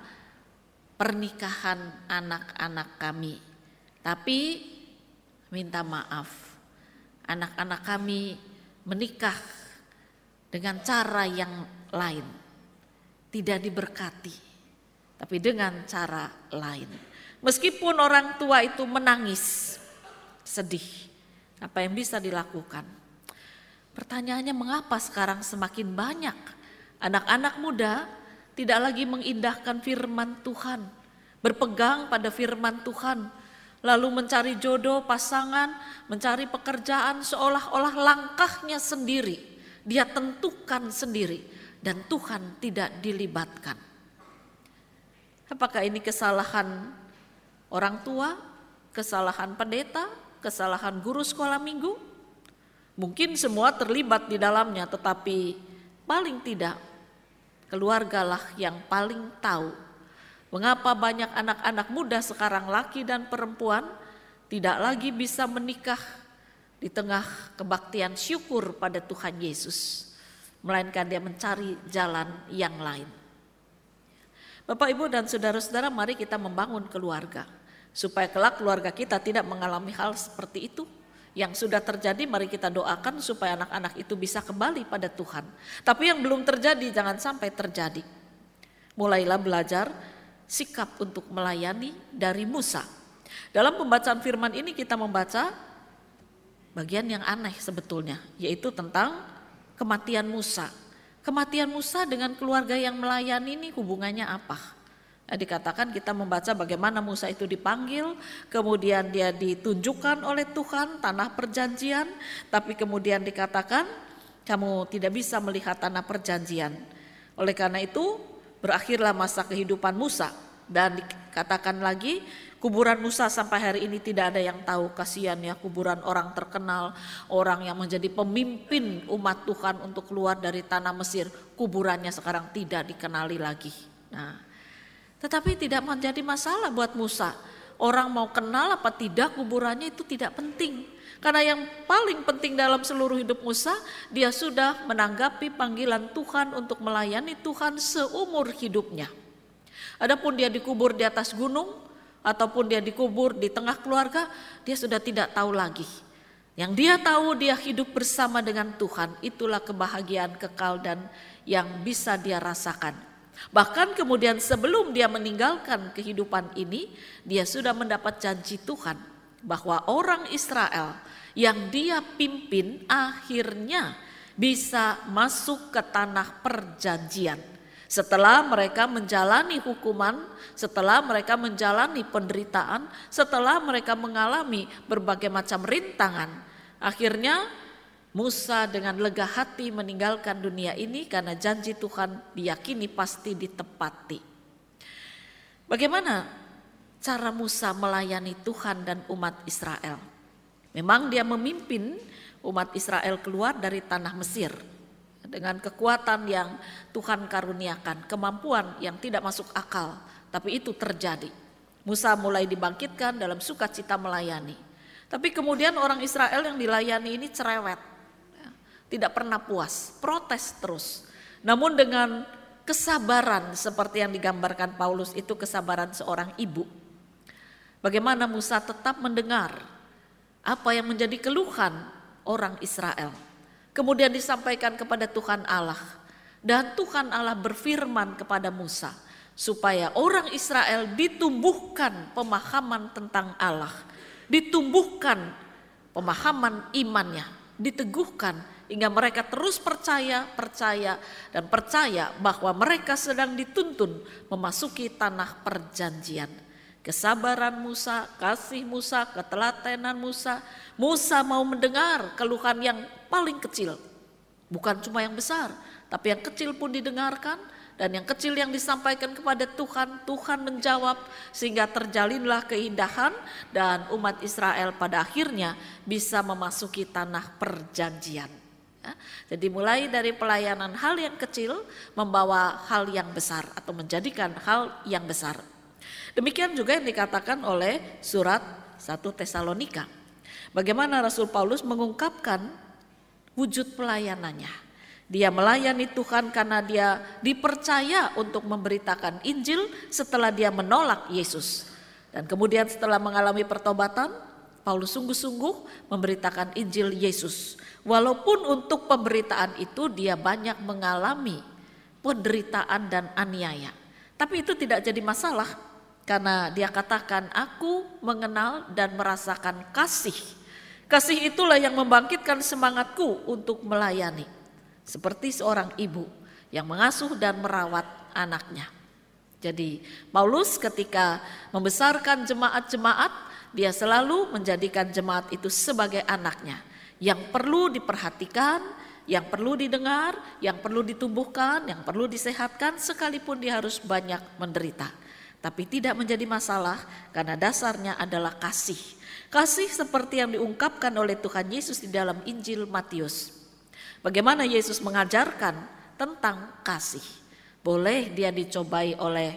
pernikahan anak-anak kami. Tapi minta maaf, anak-anak kami menikah dengan cara yang lain. Tidak diberkati, tapi dengan cara lain. Meskipun orang tua itu menangis, sedih, apa yang bisa dilakukan? Pertanyaannya, mengapa sekarang semakin banyak anak-anak muda tidak lagi mengindahkan firman Tuhan, berpegang pada firman Tuhan, lalu mencari jodoh, pasangan, mencari pekerjaan seolah-olah langkahnya sendiri, dia tentukan sendiri dan Tuhan tidak dilibatkan. Apakah ini kesalahan orang tua, kesalahan pendeta, kesalahan guru sekolah minggu? Mungkin semua terlibat di dalamnya, tetapi paling tidak keluargalah yang paling tahu mengapa banyak anak-anak muda sekarang, laki dan perempuan, tidak lagi bisa menikah di tengah kebaktian syukur pada Tuhan Yesus, melainkan dia mencari jalan yang lain. Bapak, Ibu, dan saudara-saudara, mari kita membangun keluarga supaya kelak keluarga kita tidak mengalami hal seperti itu. Yang sudah terjadi mari kita doakan supaya anak-anak itu bisa kembali pada Tuhan. Tapi yang belum terjadi jangan sampai terjadi. Mulailah belajar sikap untuk melayani dari Musa. Dalam pembacaan firman ini kita membaca bagian yang aneh sebetulnya, yaitu tentang kematian Musa. Kematian Musa dengan keluarga yang melayani ini hubungannya apa? Dikatakan kita membaca bagaimana Musa itu dipanggil, kemudian dia ditunjukkan oleh Tuhan tanah perjanjian, tapi kemudian dikatakan kamu tidak bisa melihat tanah perjanjian. Oleh karena itu berakhirlah masa kehidupan Musa, dan dikatakan lagi kuburan Musa sampai hari ini tidak ada yang tahu. Kasihan ya, kuburan orang terkenal, orang yang menjadi pemimpin umat Tuhan untuk keluar dari tanah Mesir, kuburannya sekarang tidak dikenali lagi. Tetapi tidak menjadi masalah buat Musa. Orang mau kenal apa tidak kuburannya itu tidak penting. Karena yang paling penting dalam seluruh hidup Musa, dia sudah menanggapi panggilan Tuhan untuk melayani Tuhan seumur hidupnya. Adapun dia dikubur di atas gunung ataupun dia dikubur di tengah keluarga, dia sudah tidak tahu lagi. Yang dia tahu dia hidup bersama dengan Tuhan, itulah kebahagiaan kekal dan yang bisa dia rasakan. Bahkan kemudian sebelum dia meninggalkan kehidupan ini, dia sudah mendapat janji Tuhan bahwa orang Israel yang dia pimpin akhirnya bisa masuk ke tanah perjanjian. Setelah mereka menjalani hukuman, setelah mereka menjalani penderitaan, setelah mereka mengalami berbagai macam rintangan, akhirnya Musa dengan lega hati meninggalkan dunia ini karena janji Tuhan diyakini pasti ditepati. Bagaimana cara Musa melayani Tuhan dan umat Israel? Memang dia memimpin umat Israel keluar dari tanah Mesir. dengan kekuatan yang Tuhan karuniakan, kemampuan yang tidak masuk akal, tapi itu terjadi. Musa mulai dibangkitkan dalam sukacita melayani. Tapi kemudian orang Israel yang dilayani ini cerewet, tidak pernah puas, protes terus. Namun dengan kesabaran seperti yang digambarkan Paulus, itu kesabaran seorang ibu. Bagaimana Musa tetap mendengar apa yang menjadi keluhan orang Israel. Kemudian disampaikan kepada Tuhan Allah. Dan Tuhan Allah berfirman kepada Musa, supaya orang Israel ditumbuhkan pemahaman tentang Allah, ditumbuhkan pemahaman imannya, diteguhkan hingga mereka terus percaya bahwa mereka sedang dituntun memasuki tanah perjanjian. Kesabaran Musa, kasih Musa, ketelatenan Musa. Musa mau mendengar keluhan yang paling kecil, bukan cuma yang besar, tapi yang kecil pun didengarkan. Dan yang kecil yang disampaikan kepada Tuhan, Tuhan menjawab sehingga terjalinlah keindahan dan umat Israel pada akhirnya bisa memasuki tanah perjanjian. Ya, jadi mulai dari pelayanan hal yang kecil membawa hal yang besar atau menjadikan hal yang besar. Demikian juga yang dikatakan oleh surat 1 Tesalonika. Bagaimana Rasul Paulus mengungkapkan wujud pelayanannya. Dia melayani Tuhan karena dia dipercaya untuk memberitakan Injil setelah dia menolak Yesus. Dan kemudian setelah mengalami pertobatan, Paulus sungguh-sungguh memberitakan Injil Yesus. Walaupun untuk pemberitaan itu dia banyak mengalami penderitaan dan aniaya. Tapi itu tidak jadi masalah karena dia katakan, aku mengenal dan merasakan kasih. Kasih itulah yang membangkitkan semangatku untuk melayani. Seperti seorang ibu yang mengasuh dan merawat anaknya. Jadi Paulus ketika membesarkan jemaat-jemaat, dia selalu menjadikan jemaat itu sebagai anaknya. Yang perlu diperhatikan, yang perlu didengar, yang perlu ditumbuhkan, yang perlu disehatkan, sekalipun dia harus banyak menderita. Tapi tidak menjadi masalah karena dasarnya adalah kasih. Kasih seperti yang diungkapkan oleh Tuhan Yesus di dalam Injil Matius. Bagaimana Yesus mengajarkan tentang kasih. Boleh dia dicobai oleh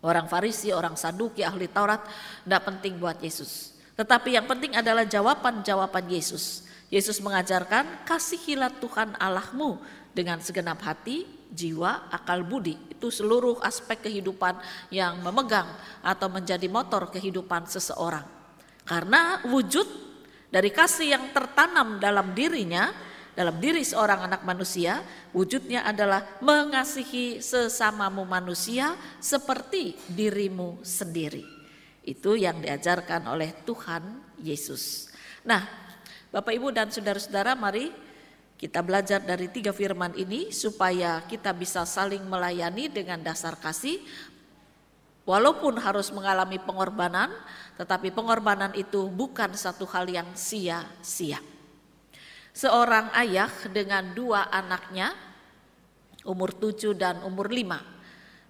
orang Farisi, orang Saduki, ahli Taurat, tidak penting buat Yesus. Tetapi yang penting adalah jawaban-jawaban Yesus. Yesus mengajarkan, kasihilah Tuhan Allahmu dengan segenap hati, jiwa, akal budi. Itu seluruh aspek kehidupan yang memegang atau menjadi motor kehidupan seseorang. Karena wujud dari kasih yang tertanam dalam dirinya, dalam diri seorang anak manusia, wujudnya adalah mengasihi sesamamu manusia seperti dirimu sendiri. Itu yang diajarkan oleh Tuhan Yesus. Nah, Bapak Ibu dan saudara-saudara, mari kita belajar dari 3 firman ini supaya kita bisa saling melayani dengan dasar kasih. Walaupun harus mengalami pengorbanan, tetapi pengorbanan itu bukan satu hal yang sia-sia. Seorang ayah dengan 2 anaknya, umur 7 dan umur 5.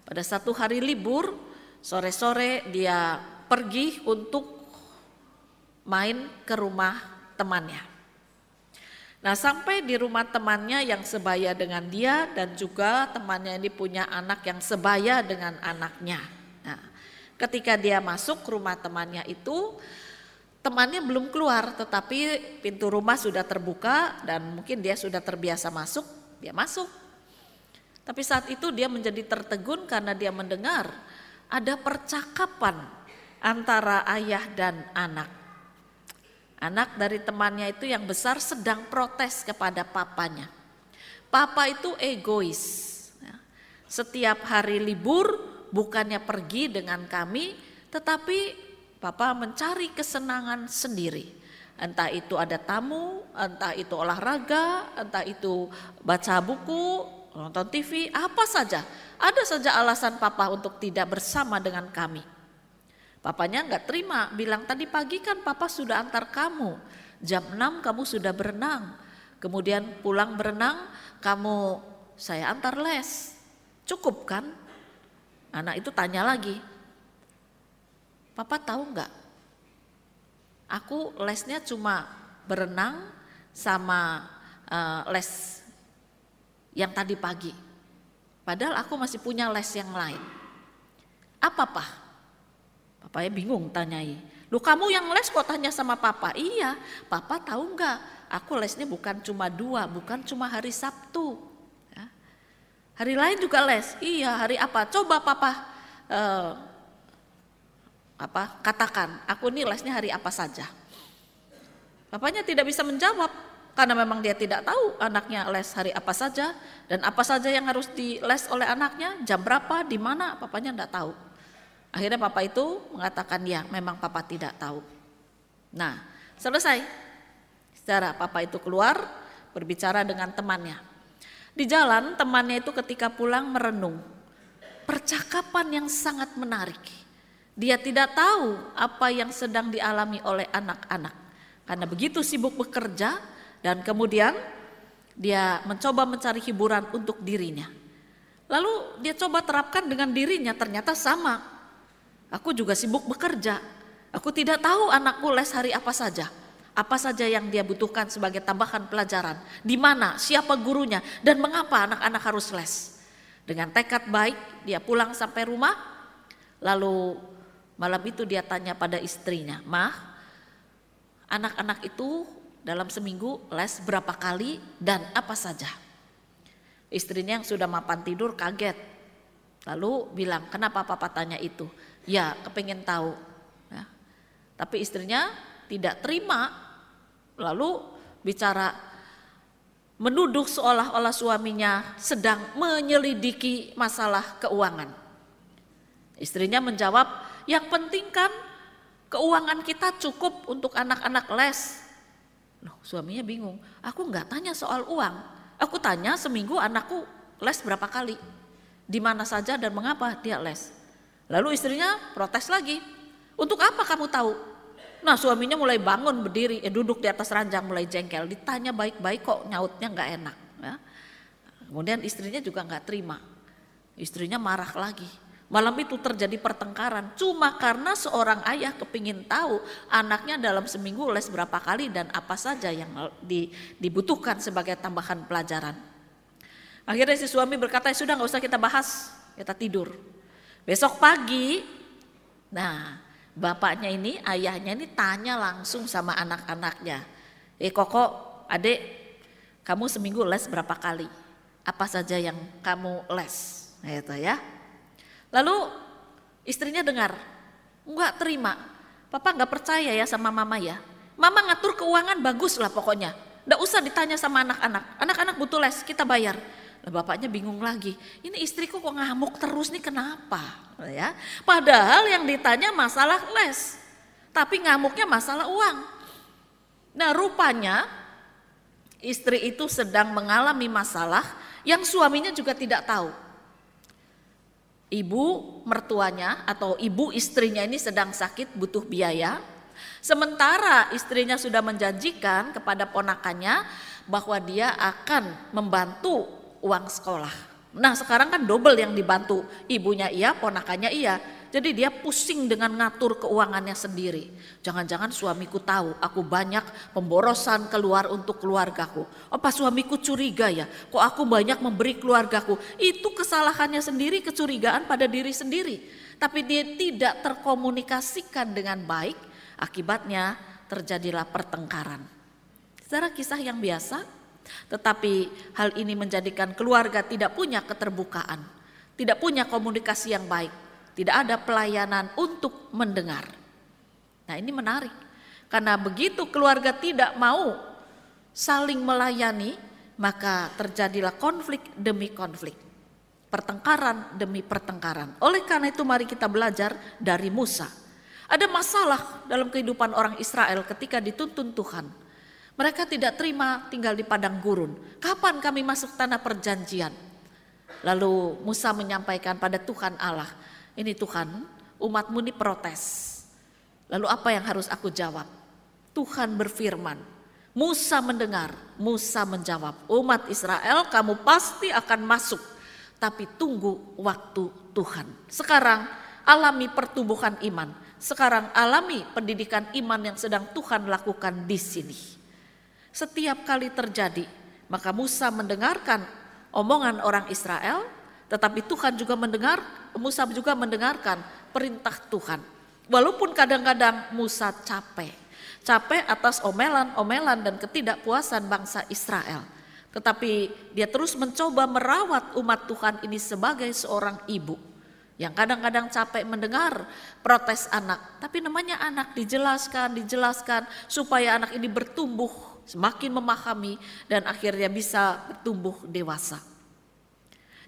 Pada satu hari libur, sore-sore dia pergi untuk main ke rumah temannya. Nah, sampai di rumah temannya yang sebaya dengan dia dan juga temannya ini punya anak yang sebaya dengan anaknya. Nah, ketika dia masuk ke rumah temannya itu, temannya belum keluar, tetapi pintu rumah sudah terbuka dan mungkin dia sudah terbiasa masuk, dia masuk. Tapi saat itu dia menjadi tertegun karena dia mendengar ada percakapan antara ayah dan anak. Anak dari temannya itu yang besar sedang protes kepada papanya. Papa itu egois. Setiap hari libur bukannya pergi dengan kami, tetapi Papa mencari kesenangan sendiri. Entah itu ada tamu, entah itu olahraga, entah itu baca buku, nonton TV, apa saja. Ada saja alasan Papa untuk tidak bersama dengan kami. Papanya enggak terima, bilang tadi pagi kan Papa sudah antar kamu. Jam 6 kamu sudah berenang. Kemudian pulang berenang, saya antar les. Cukup kan? Anak itu tanya lagi. Papa tahu enggak? Aku lesnya cuma berenang sama les yang tadi pagi. Padahal aku masih punya les yang lain. Apa, Pak? Papanya bingung tanyai. Loh, kamu yang les kok tanya sama Papa? Iya, Papa tahu enggak? Aku lesnya bukan cuma 2, bukan cuma hari Sabtu. Ya. Hari lain juga les. Iya, hari apa? Coba Papa katakan, aku ini lesnya hari apa saja. Papanya tidak bisa menjawab karena memang dia tidak tahu anaknya les hari apa saja dan apa saja yang harus diles oleh anaknya, jam berapa, di mana, papanya tidak tahu. Akhirnya papa itu mengatakan ya, memang papa tidak tahu. Nah, selesai. Secara papa itu keluar berbicara dengan temannya. Di jalan temannya itu ketika pulang merenung. Percakapan yang sangat menarik. Dia tidak tahu apa yang sedang dialami oleh anak-anak. Karena begitu sibuk bekerja dan kemudian dia mencoba mencari hiburan untuk dirinya. Lalu dia coba terapkan dengan dirinya, ternyata sama. Aku juga sibuk bekerja. Aku tidak tahu anakku les hari apa saja. Apa saja yang dia butuhkan sebagai tambahan pelajaran. Di mana, siapa gurunya, dan mengapa anak-anak harus les. Dengan tekad baik, dia pulang sampai rumah. Lalu malam itu dia tanya pada istrinya, "Mah, anak-anak itu dalam seminggu les berapa kali dan apa saja?" Istrinya yang sudah mapan tidur kaget. Lalu bilang, "Kenapa Papa tanya itu?" "Ya, kepingin tahu." Ya. Tapi istrinya tidak terima. Lalu bicara menuduh seolah-olah suaminya sedang menyelidiki masalah keuangan. Istrinya menjawab, "Yang penting kan keuangan kita cukup untuk anak-anak les." Loh, suaminya bingung. "Aku nggak tanya soal uang. Aku tanya seminggu anakku les berapa kali, di mana saja dan mengapa dia les." Lalu istrinya protes lagi. "Untuk apa kamu tahu?" Nah, suaminya mulai bangun berdiri, duduk di atas ranjang, mulai jengkel. Ditanya baik-baik kok nyautnya nggak enak. Ya. Kemudian istrinya juga nggak terima. Istrinya marah lagi. Malam itu terjadi pertengkaran cuma karena seorang ayah kepingin tahu anaknya dalam seminggu les berapa kali dan apa saja yang dibutuhkan sebagai tambahan pelajaran. Akhirnya si suami berkata, "Sudah nggak usah kita bahas, kita tidur." Besok pagi, nah bapaknya ini, ayahnya ini tanya langsung sama anak-anaknya, "Koko, adik, kamu seminggu les berapa kali? Apa saja yang kamu les?" Gitu ya. Lalu istrinya dengar, nggak terima. "Papa nggak percaya ya sama mama ya. Mama ngatur keuangan bagus lah pokoknya. Nggak usah ditanya sama anak-anak. Anak-anak butuh les, kita bayar." Nah, bapaknya bingung lagi. Ini istriku kok ngamuk terus nih, kenapa? Ya, padahal yang ditanya masalah les, tapi ngamuknya masalah uang. Nah, rupanya istri itu sedang mengalami masalah yang suaminya juga tidak tahu. Ibu mertuanya atau ibu istrinya ini sedang sakit, butuh biaya. Sementara istrinya sudah menjanjikan kepada ponakannya bahwa dia akan membantu uang sekolah. Nah, sekarang kan double yang dibantu. Ibunya iya, ponakannya iya. Jadi dia pusing dengan ngatur keuangannya sendiri. Jangan-jangan suamiku tahu aku banyak pemborosan keluar untuk keluargaku. Apa suamiku curiga ya? Kok aku banyak memberi keluargaku? Itu kesalahannya sendiri, kecurigaan pada diri sendiri. Tapi dia tidak terkomunikasikan dengan baik. Akibatnya terjadilah pertengkaran. Secara kisah yang biasa. Tetapi hal ini menjadikan keluarga tidak punya keterbukaan, tidak punya komunikasi yang baik, tidak ada pelayanan untuk mendengar. Nah, ini menarik, karena begitu keluarga tidak mau saling melayani, maka terjadilah konflik demi konflik, pertengkaran demi pertengkaran. Oleh karena itu mari kita belajar dari Musa. Ada masalah dalam kehidupan orang Israel ketika dituntun Tuhan. Mereka tidak terima tinggal di padang gurun. Kapan kami masuk tanah perjanjian? Lalu Musa menyampaikan pada Tuhan Allah, "Ini Tuhan, umatmu ini protes. Lalu apa yang harus aku jawab?" Tuhan berfirman, Musa mendengar, Musa menjawab, "Umat Israel, kamu pasti akan masuk, tapi tunggu waktu Tuhan." Sekarang alami pertumbuhan iman. Sekarang alami pendidikan iman yang sedang Tuhan lakukan di sini. Setiap kali terjadi, maka Musa mendengarkan omongan orang Israel, tetapi Tuhan juga Musa juga mendengarkan perintah Tuhan. Walaupun kadang-kadang Musa capek atas omelan-omelan dan ketidakpuasan bangsa Israel. Tetapi dia terus mencoba merawat umat Tuhan ini sebagai seorang ibu yang kadang-kadang capek mendengar protes anak. Tapi namanya anak, dijelaskan supaya anak ini bertumbuh, semakin memahami dan akhirnya bisa bertumbuh dewasa.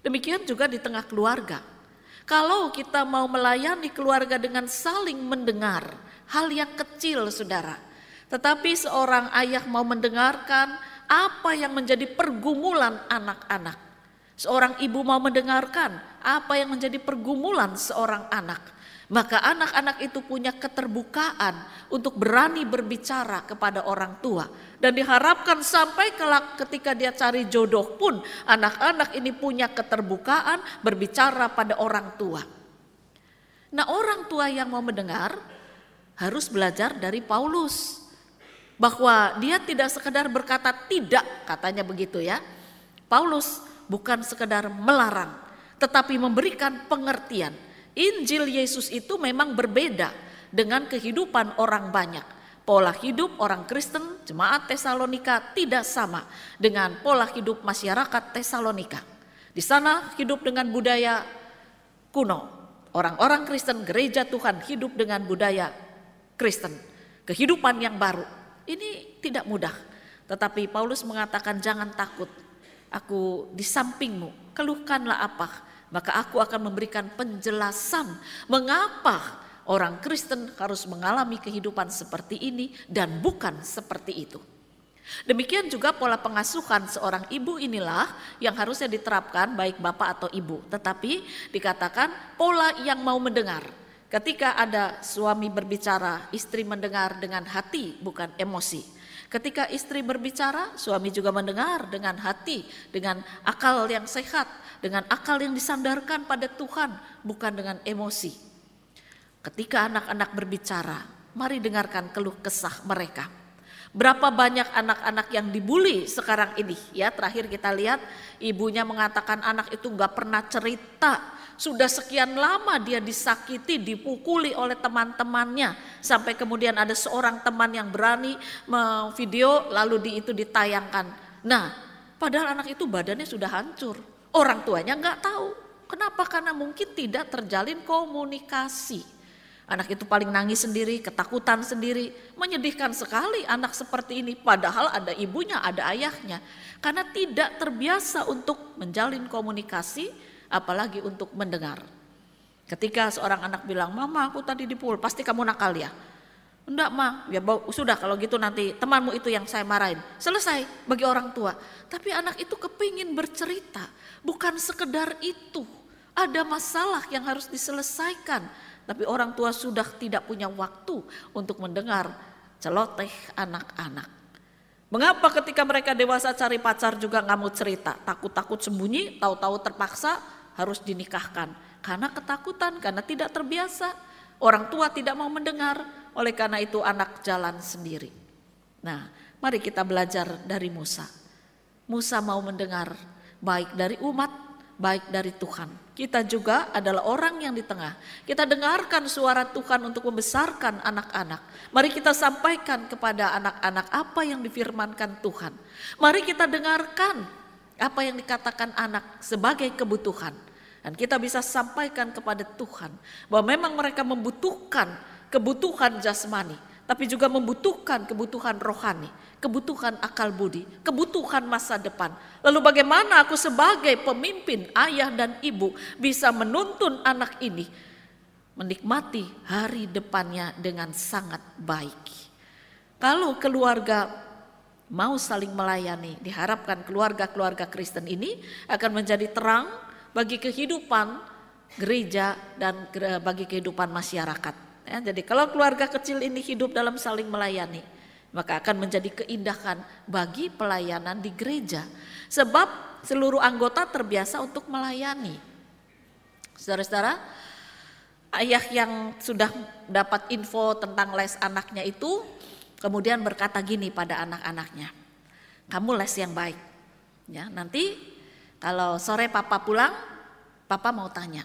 Demikian juga di tengah keluarga. Kalau kita mau melayani keluarga dengan saling mendengar, hal yang kecil saudara. Tetapi seorang ayah mau mendengarkan apa yang menjadi pergumulan anak-anak. Seorang ibu mau mendengarkan apa yang menjadi pergumulan seorang anak. Maka anak-anak itu punya keterbukaan untuk berani berbicara kepada orang tua. Dan diharapkan sampai kelak ketika dia cari jodoh pun anak-anak ini punya keterbukaan berbicara pada orang tua. Nah, orang tua yang mau mendengar harus belajar dari Paulus. Bahwa dia tidak sekedar berkata tidak, katanya begitu ya. Paulus bukan sekedar melarang, tetapi memberikan pengertian. Injil Yesus itu memang berbeda dengan kehidupan orang banyak. Pola hidup orang Kristen jemaat Tesalonika tidak sama dengan pola hidup masyarakat Tesalonika. Di sana hidup dengan budaya kuno. Orang-orang Kristen, gereja Tuhan hidup dengan budaya Kristen. Kehidupan yang baru. Ini tidak mudah. Tetapi Paulus mengatakan jangan takut. Aku di sampingmu, keluhkanlah apa. Maka aku akan memberikan penjelasan mengapa orang Kristen harus mengalami kehidupan seperti ini dan bukan seperti itu. Demikian juga pola pengasuhan seorang ibu inilah yang harusnya diterapkan baik bapak atau ibu. Tetapi dikatakan pola yang mau mendengar. Ketika ada suami berbicara, istri mendengar dengan hati bukan emosi. Ketika istri berbicara, suami juga mendengar dengan hati, dengan akal yang sehat, dengan akal yang disandarkan pada Tuhan, bukan dengan emosi. Ketika anak-anak berbicara, mari dengarkan keluh kesah mereka. Berapa banyak anak-anak yang dibully sekarang ini, ya terakhir kita lihat ibunya mengatakan anak itu gak pernah cerita. Sudah sekian lama dia disakiti, dipukuli oleh teman-temannya. Sampai kemudian ada seorang teman yang berani video lalu itu ditayangkan. Nah, padahal anak itu badannya sudah hancur. Orang tuanya gak tahu. Kenapa? Karena mungkin tidak terjalin komunikasi. Anak itu paling nangis sendiri, ketakutan sendiri. Menyedihkan sekali anak seperti ini. Padahal ada ibunya, ada ayahnya. Karena tidak terbiasa untuk menjalin komunikasi, apalagi untuk mendengar. Ketika seorang anak bilang, mama aku tadi dipukul, pasti kamu nakal ya? Enggak ma, ya sudah kalau gitu nanti temanmu itu yang saya marahin. Selesai bagi orang tua. Tapi anak itu kepingin bercerita, bukan sekedar itu. Ada masalah yang harus diselesaikan. Tapi orang tua sudah tidak punya waktu untuk mendengar celoteh anak-anak. Mengapa ketika mereka dewasa cari pacar juga gak mau cerita? Takut-takut sembunyi, tahu-tahu terpaksa harus dinikahkan. Karena ketakutan, karena tidak terbiasa. Orang tua tidak mau mendengar, oleh karena itu anak jalan sendiri. Nah, mari kita belajar dari Musa. Musa mau mendengar baik dari umat, baik dari Tuhan. Kita juga adalah orang yang di tengah. Kita dengarkan suara Tuhan untuk membesarkan anak-anak. Mari kita sampaikan kepada anak-anak apa yang difirmankan Tuhan. Mari kita dengarkan apa yang dikatakan anak sebagai kebutuhan. Dan kita bisa sampaikan kepada Tuhan bahwa memang mereka membutuhkan kebutuhan jasmani, tapi juga membutuhkan kebutuhan rohani, kebutuhan akal budi, kebutuhan masa depan. Lalu bagaimana aku sebagai pemimpin, ayah dan ibu bisa menuntun anak ini menikmati hari depannya dengan sangat baik. Kalau keluarga mau saling melayani, diharapkan keluarga-keluarga Kristen ini akan menjadi terang bagi kehidupan gereja dan bagi kehidupan masyarakat. Ya, jadi kalau keluarga kecil ini hidup dalam saling melayani, maka akan menjadi keindahan bagi pelayanan di gereja. Sebab seluruh anggota terbiasa untuk melayani. Saudara-saudara, ayah yang sudah dapat info tentang les anaknya itu kemudian berkata gini pada anak-anaknya, kamu les yang baik, ya nanti Kalau sore papa pulang, papa mau tanya.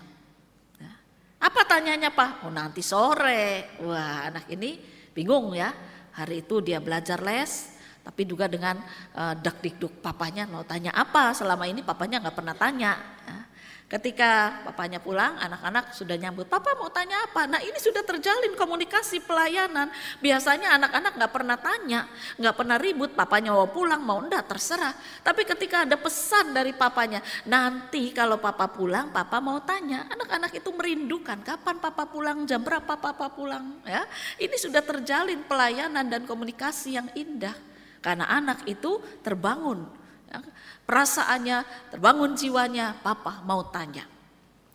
Apa tanyanya Pak? Oh nanti sore. Wah anak ini bingung ya. Hari itu dia belajar les, tapi juga dengan dak-dikduk papanya mau tanya apa. Selama ini papanya nggak pernah tanya. Ya. Ketika papanya pulang, anak-anak sudah nyambut, papa mau tanya apa? Nah ini sudah terjalin komunikasi pelayanan. Biasanya anak-anak nggak pernah tanya, nggak pernah ribut, papanya mau pulang, mau enggak, terserah. Tapi ketika ada pesan dari papanya, nanti kalau papa pulang, papa mau tanya. Anak-anak itu merindukan, kapan papa pulang, jam berapa papa pulang. Ya, ini sudah terjalin pelayanan dan komunikasi yang indah. Karena anak itu terbangun. Perasaannya, terbangun jiwanya, papa mau tanya.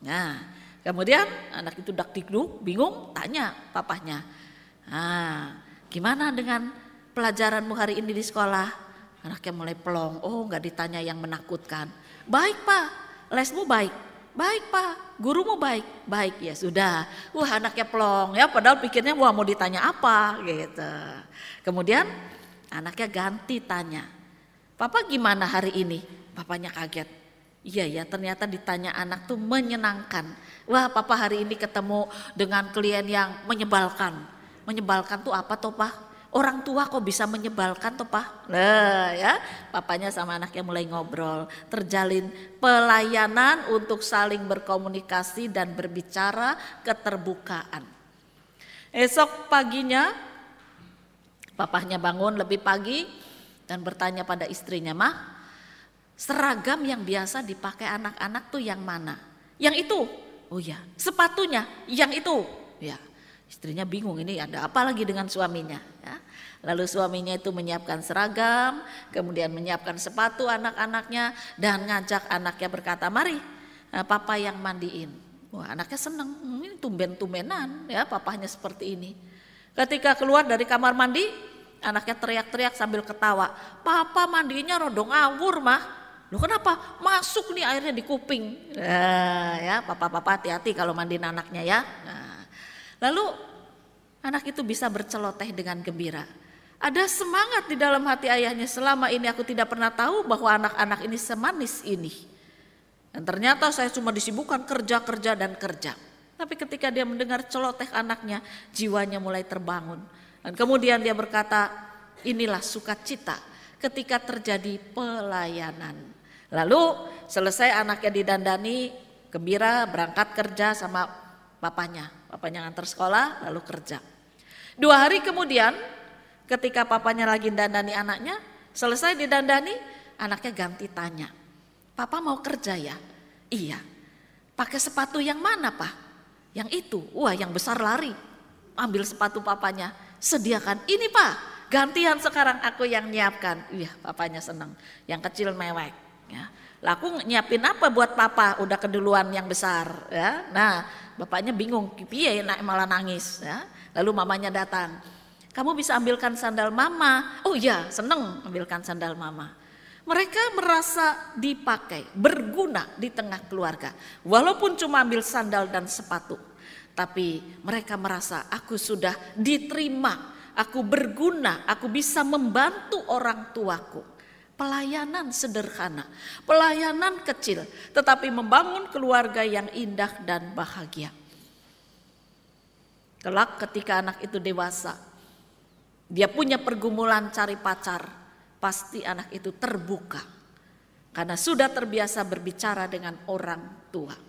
Nah, kemudian anak itu dak-dikduk, bingung, tanya papanya. Nah, gimana dengan pelajaranmu hari ini di sekolah? Anaknya mulai pelong, oh nggak ditanya yang menakutkan. Baik Pak, lesmu baik. Baik Pak, gurumu baik. Baik ya sudah. Wah anaknya pelong ya, padahal pikirnya wah mau ditanya apa gitu. Kemudian anaknya ganti tanya. Papa gimana hari ini? Papanya kaget. Iya ya ternyata ditanya anak tuh menyenangkan. Wah papa hari ini ketemu dengan klien yang menyebalkan. Menyebalkan tuh apa toh Pak? Orang tua kok bisa menyebalkan toh Pak? Nah ya papanya sama anaknya mulai ngobrol. Terjalin pelayanan untuk saling berkomunikasi dan berbicara keterbukaan. Esok paginya papahnya bangun lebih pagi. Dan bertanya pada istrinya, Mah, seragam yang biasa dipakai anak-anak tuh yang mana? Yang itu? Oh ya, sepatunya yang itu. Ya, istrinya bingung ini ada apa lagi dengan suaminya. Ya. Lalu suaminya itu menyiapkan seragam, kemudian menyiapkan sepatu anak-anaknya dan ngajak anaknya berkata, mari papa yang mandiin. Wah anaknya seneng, ini tumben-tumbenan ya papahnya seperti ini. Ketika keluar dari kamar mandi, anaknya teriak-teriak sambil ketawa, papa mandinya rodong ngawur Mah. Loh kenapa? Masuk nih airnya di kuping. Ya papa-papa hati-hati kalau mandiin anaknya ya. Nah, lalu anak itu bisa berceloteh dengan gembira. Ada semangat di dalam hati ayahnya, selama ini aku tidak pernah tahu bahwa anak-anak ini semanis ini. Dan ternyata saya cuma disibukkan kerja dan kerja. Tapi ketika dia mendengar celoteh anaknya, jiwanya mulai terbangun. Dan kemudian dia berkata, inilah sukacita ketika terjadi pelayanan. Lalu selesai anaknya didandani, gembira berangkat kerja sama papanya. Papanya ngantar sekolah lalu kerja. 2 hari kemudian ketika papanya lagi dandani anaknya, selesai didandani, anaknya ganti tanya. Papa mau kerja ya? Iya. Pakai sepatu yang mana Pak? Yang itu. Wah yang besar lari. Ambil sepatu papanya. Sediakan ini Pak, gantian sekarang aku yang nyiapkan. Iya papanya senang, yang kecil mewek ya. Laku nyiapin apa buat papa, udah keduluan yang besar ya. Nah bapaknya bingung, piye malah nangis ya. Lalu mamanya datang, kamu bisa ambilkan sandal mama. Oh iya seneng ambilkan sandal mama. Mereka merasa dipakai, berguna di tengah keluarga. Walaupun cuma ambil sandal dan sepatu. Tapi mereka merasa aku sudah diterima, aku berguna, aku bisa membantu orang tuaku. Pelayanan sederhana, pelayanan kecil, tetapi membangun keluarga yang indah dan bahagia. Kelak ketika anak itu dewasa, dia punya pergumulan cari pacar, pasti anak itu terbuka. Karena sudah terbiasa berbicara dengan orang tua.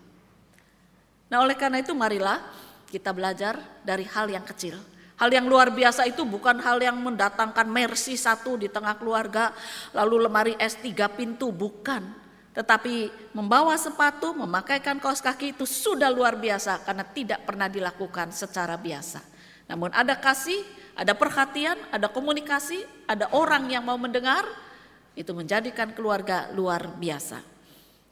Nah oleh karena itu marilah kita belajar dari hal yang kecil. Hal yang luar biasa itu bukan hal yang mendatangkan Mercy 1 di tengah keluarga, lalu lemari es 3 pintu, bukan. Tetapi membawa sepatu, memakaikan kaos kaki itu sudah luar biasa karena tidak pernah dilakukan secara biasa. Namun ada kasih, ada perhatian, ada komunikasi, ada orang yang mau mendengar, itu menjadikan keluarga luar biasa.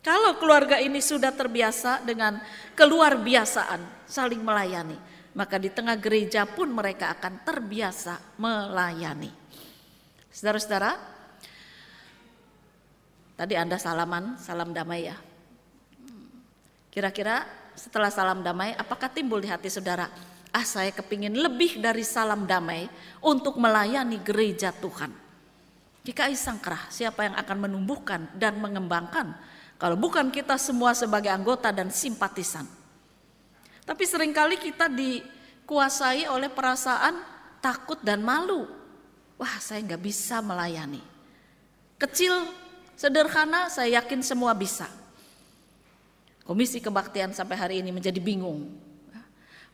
Kalau keluarga ini sudah terbiasa dengan keluar biasaan saling melayani, maka di tengah gereja pun mereka akan terbiasa melayani. Saudara-saudara, tadi Anda salaman, salam damai ya. Kira-kira setelah salam damai, apakah timbul di hati saudara? Saya kepingin lebih dari salam damai untuk melayani gereja Tuhan. GKI Sangkrah, siapa yang akan menumbuhkan dan mengembangkan Kalau bukan kita semua sebagai anggota dan simpatisan. Tapi seringkali kita dikuasai oleh perasaan takut dan malu. Wah, saya nggak bisa melayani. Kecil, sederhana, saya yakin semua bisa. Komisi Kebaktian sampai hari ini menjadi bingung.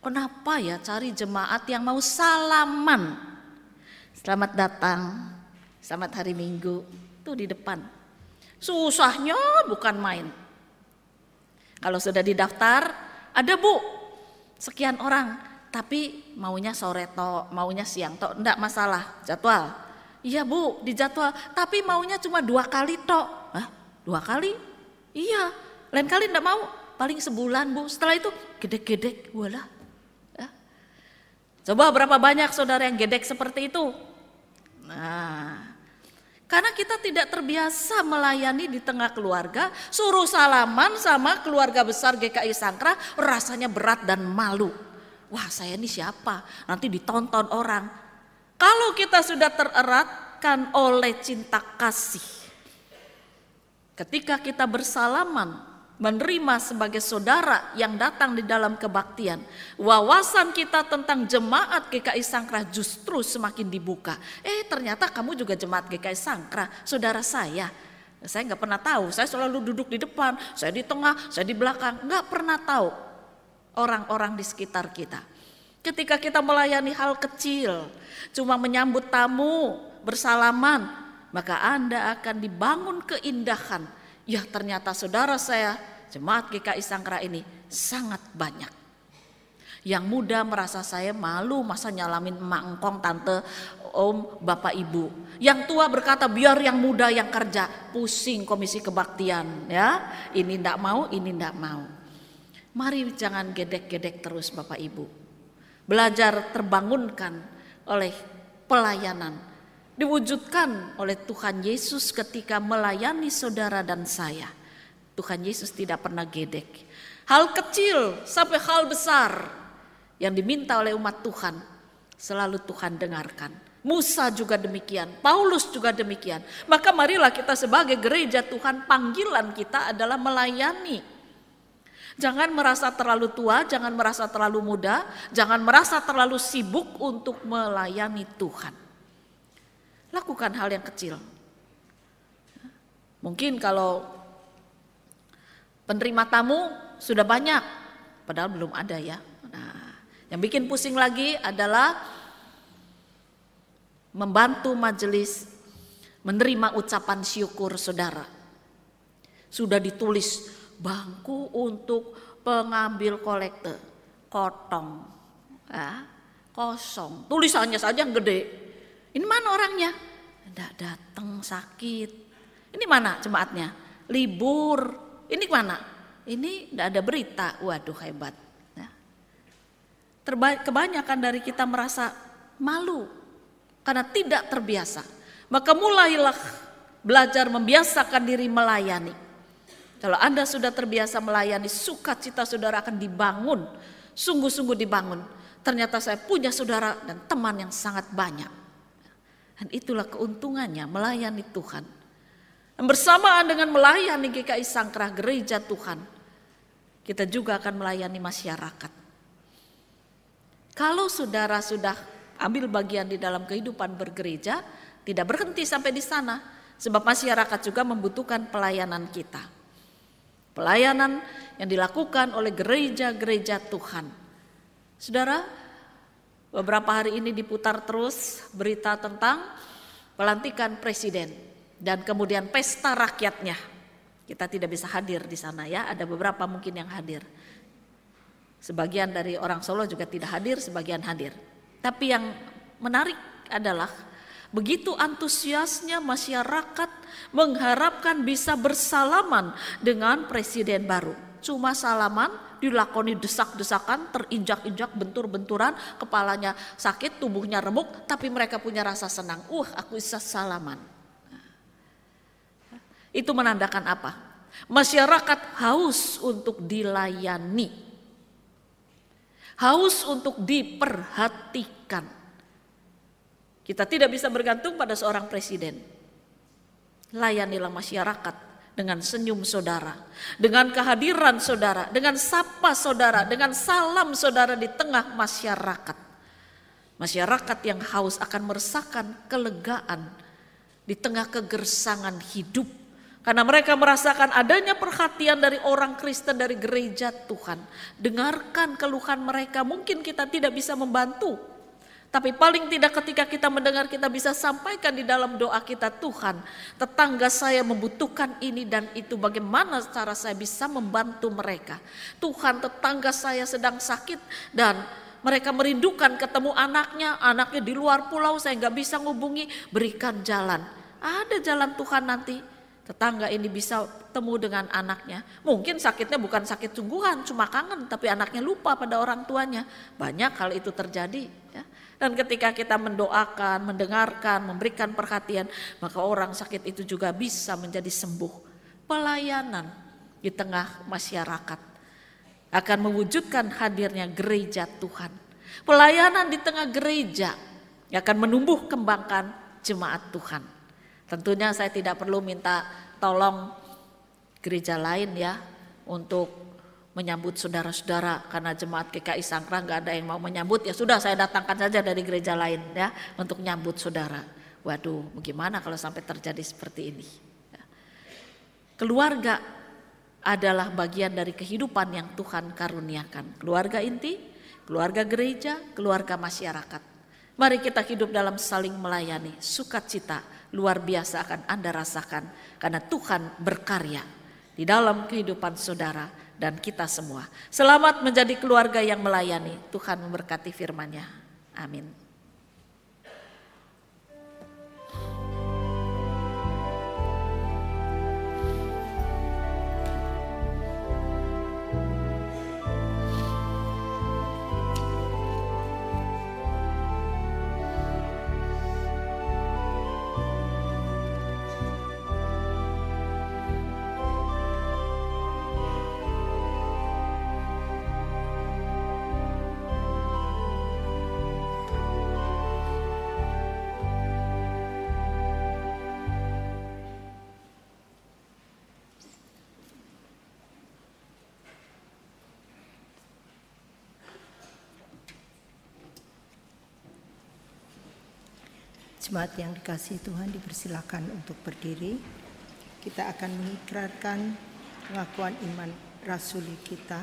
Kenapa ya cari jemaat yang mau salaman? Selamat datang, selamat hari Minggu, tuh di depan. Susahnya bukan main. Kalau sudah didaftar, ada Bu, sekian orang, tapi maunya sore toh, maunya siang toh, enggak masalah, jadwal. Iya Bu, dijadwal, tapi maunya cuma 2 kali toh. Hah? 2 kali? Iya, lain kali enggak mau, paling sebulan Bu, setelah itu gedek-gedek, walah. Ya. Coba berapa banyak saudara yang gedek seperti itu? Nah, karena kita tidak terbiasa melayani di tengah keluarga, suruh salaman sama keluarga besar GKI Sangkrah rasanya berat dan malu. Wah, saya ini siapa? Nanti ditonton orang. Kalau kita sudah tereratkan oleh cinta kasih, ketika kita bersalaman, menerima sebagai saudara yang datang di dalam kebaktian, wawasan kita tentang jemaat GKI Sangkrah justru semakin dibuka. Ternyata kamu juga jemaat GKI Sangkrah, saudara saya. Saya nggak pernah tahu, saya selalu duduk di depan, saya di tengah, saya di belakang, nggak pernah tahu orang-orang di sekitar kita. Ketika kita melayani hal kecil, cuma menyambut tamu, bersalaman, maka Anda akan dibangun keindahan. Ya, ternyata saudara saya, jemaat GKI Sangkrah ini sangat banyak. Yang muda merasa saya malu, masa nyalamin emak engkong, tante, om, bapak, ibu. Yang tua berkata biar yang muda yang kerja. Pusing komisi kebaktian, ya. Ini ndak mau, ini ndak mau. Mari jangan gedek-gedek terus bapak ibu. Belajar terbangunkan oleh pelayanan. Diwujudkan oleh Tuhan Yesus ketika melayani saudara dan saya. Tuhan Yesus tidak pernah gedek. Hal kecil sampai hal besar yang diminta oleh umat Tuhan selalu Tuhan dengarkan. Musa juga demikian, Paulus juga demikian. Maka marilah kita sebagai gereja Tuhan, panggilan kita adalah melayani. Jangan merasa terlalu tua, jangan merasa terlalu muda, jangan merasa terlalu sibuk untuk melayani Tuhan. Lakukan hal yang kecil. Mungkin kalau penerima tamu sudah banyak, padahal belum ada ya. Nah, yang bikin pusing lagi adalah membantu majelis menerima ucapan syukur saudara. Sudah ditulis bangku untuk pengambil kolekte, kotong, ya, kosong. Tulisannya saja yang gede. Ini mana orangnya? Tidak datang, sakit. Ini mana jemaatnya? Libur. Ini mana? Ini tidak ada berita. Waduh, hebat. Ya. Kebanyakan dari kita merasa malu karena tidak terbiasa. Maka mulailah belajar membiasakan diri melayani. Kalau Anda sudah terbiasa melayani, sukacita saudara akan dibangun, sungguh-sungguh dibangun. Ternyata saya punya saudara dan teman yang sangat banyak. Dan itulah keuntungannya melayani Tuhan. Dan bersamaan dengan melayani GKI Sangkrah, gereja Tuhan, kita juga akan melayani masyarakat. Kalau saudara sudah ambil bagian di dalam kehidupan bergereja, tidak berhenti sampai di sana. Sebab masyarakat juga membutuhkan pelayanan kita. Pelayanan yang dilakukan oleh gereja-gereja Tuhan. Saudara, beberapa hari ini diputar terus berita tentang pelantikan presiden dan kemudian pesta rakyatnya. Kita tidak bisa hadir di sana ya, ada beberapa mungkin yang hadir. Sebagian dari orang Solo juga tidak hadir, sebagian hadir. Tapi yang menarik adalah begitu antusiasnya masyarakat mengharapkan bisa bersalaman dengan presiden baru. Cuma salaman, dilakoni desak-desakan, terinjak-injak, bentur-benturan, kepalanya sakit, tubuhnya remuk, tapi mereka punya rasa senang. Aku bisa salaman. Itu menandakan apa? Masyarakat haus untuk dilayani. Haus untuk diperhatikan. Kita tidak bisa bergantung pada seorang presiden. Layanilah masyarakat dengan senyum saudara, dengan kehadiran saudara, dengan sapa saudara, dengan salam saudara di tengah masyarakat. Masyarakat yang haus akan merasakan kelegaan di tengah kegersangan hidup. Karena mereka merasakan adanya perhatian dari orang Kristen, dari gereja Tuhan. Dengarkan keluhan mereka, mungkin kita tidak bisa membantu. Tapi paling tidak ketika kita mendengar, kita bisa sampaikan di dalam doa kita, Tuhan, tetangga saya membutuhkan ini dan itu, bagaimana cara saya bisa membantu mereka. Tuhan, tetangga saya sedang sakit dan mereka merindukan ketemu anaknya di luar pulau, saya nggak bisa ngubungi, berikan jalan. Ada jalan Tuhan nanti. Tetangga ini bisa temu dengan anaknya. Mungkin sakitnya bukan sakit sungguhan, cuma kangen, tapi anaknya lupa pada orang tuanya. Banyak hal itu terjadi. Ya. Dan ketika kita mendoakan, mendengarkan, memberikan perhatian, maka orang sakit itu juga bisa menjadi sembuh. Pelayanan di tengah masyarakat akan mewujudkan hadirnya gereja Tuhan. Pelayanan di tengah gereja akan menumbuh kembangkan jemaat Tuhan. Tentunya saya tidak perlu minta tolong gereja lain ya untuk menyambut saudara-saudara, karena jemaat GKI Sangkrah nggak ada yang mau menyambut, ya sudah saya datangkan saja dari gereja lain ya untuk menyambut saudara. Waduh, bagaimana kalau sampai terjadi seperti ini? Keluarga adalah bagian dari kehidupan yang Tuhan karuniakan. Keluarga inti, keluarga gereja, keluarga masyarakat. Mari kita hidup dalam saling melayani, sukacita luar biasa akan Anda rasakan karena Tuhan berkarya di dalam kehidupan saudara dan kita semua. Selamat menjadi keluarga yang melayani. Tuhan memberkati firman-Nya. Amin. Jemaat yang dikasihi Tuhan, dipersilakan untuk berdiri. Kita akan mengikrarkan pengakuan iman rasuli kita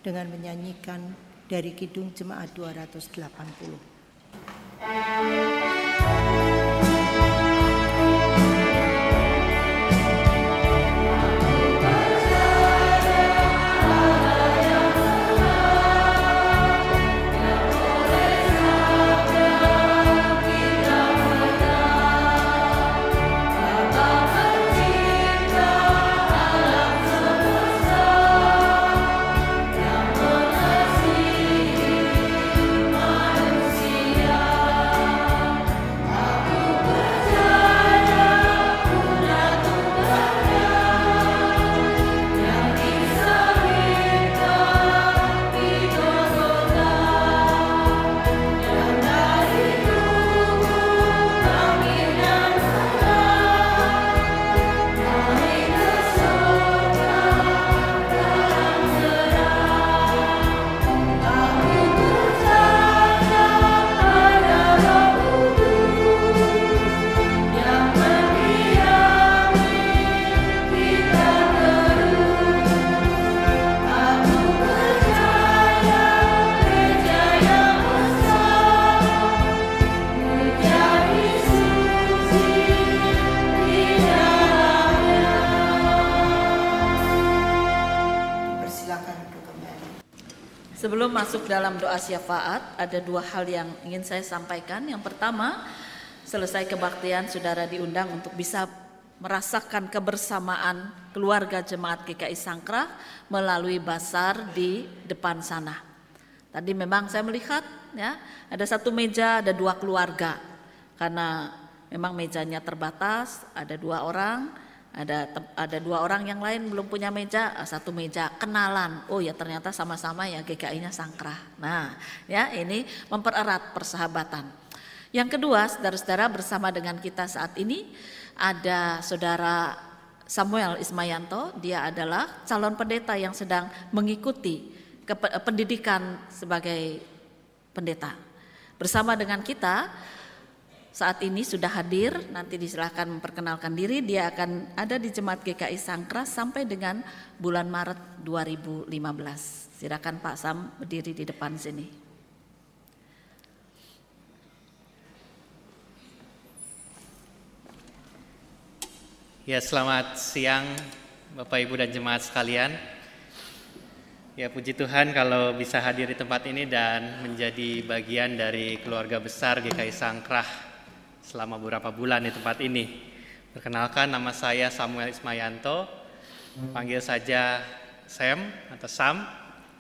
dengan menyanyikan dari Kidung Jemaat 280. Sebelum masuk dalam doa syafaat, ada dua hal yang ingin saya sampaikan. Yang pertama, selesai kebaktian, saudara diundang untuk bisa merasakan kebersamaan keluarga jemaat GKI Sangkrah melalui basar di depan sana. Tadi memang saya melihat ya, ada satu meja, ada dua keluarga. Karena memang mejanya terbatas, ada dua orang. Ada dua orang yang lain belum punya meja, satu meja kenalan. Oh ya, ternyata sama-sama ya GKI-nya Sangkrah. Nah, ya ini mempererat persahabatan. Yang kedua, saudara-saudara, bersama dengan kita saat ini ada saudara Samuel Ismayanto. Dia adalah calon pendeta yang sedang mengikuti pendidikan sebagai pendeta. Bersama dengan kita saat ini sudah hadir, nanti disilakan memperkenalkan diri. Dia akan ada di Jemaat GKI Sangkrah sampai dengan bulan Maret 2015. Silakan Pak Sam berdiri di depan sini. Ya, selamat siang Bapak Ibu dan jemaat sekalian. Ya, puji Tuhan kalau bisa hadir di tempat ini dan menjadi bagian dari keluarga besar GKI Sangkrah selama beberapa bulan di tempat ini. Perkenalkan, nama saya Samuel Ismayanto, panggil saja Sam atau Sam.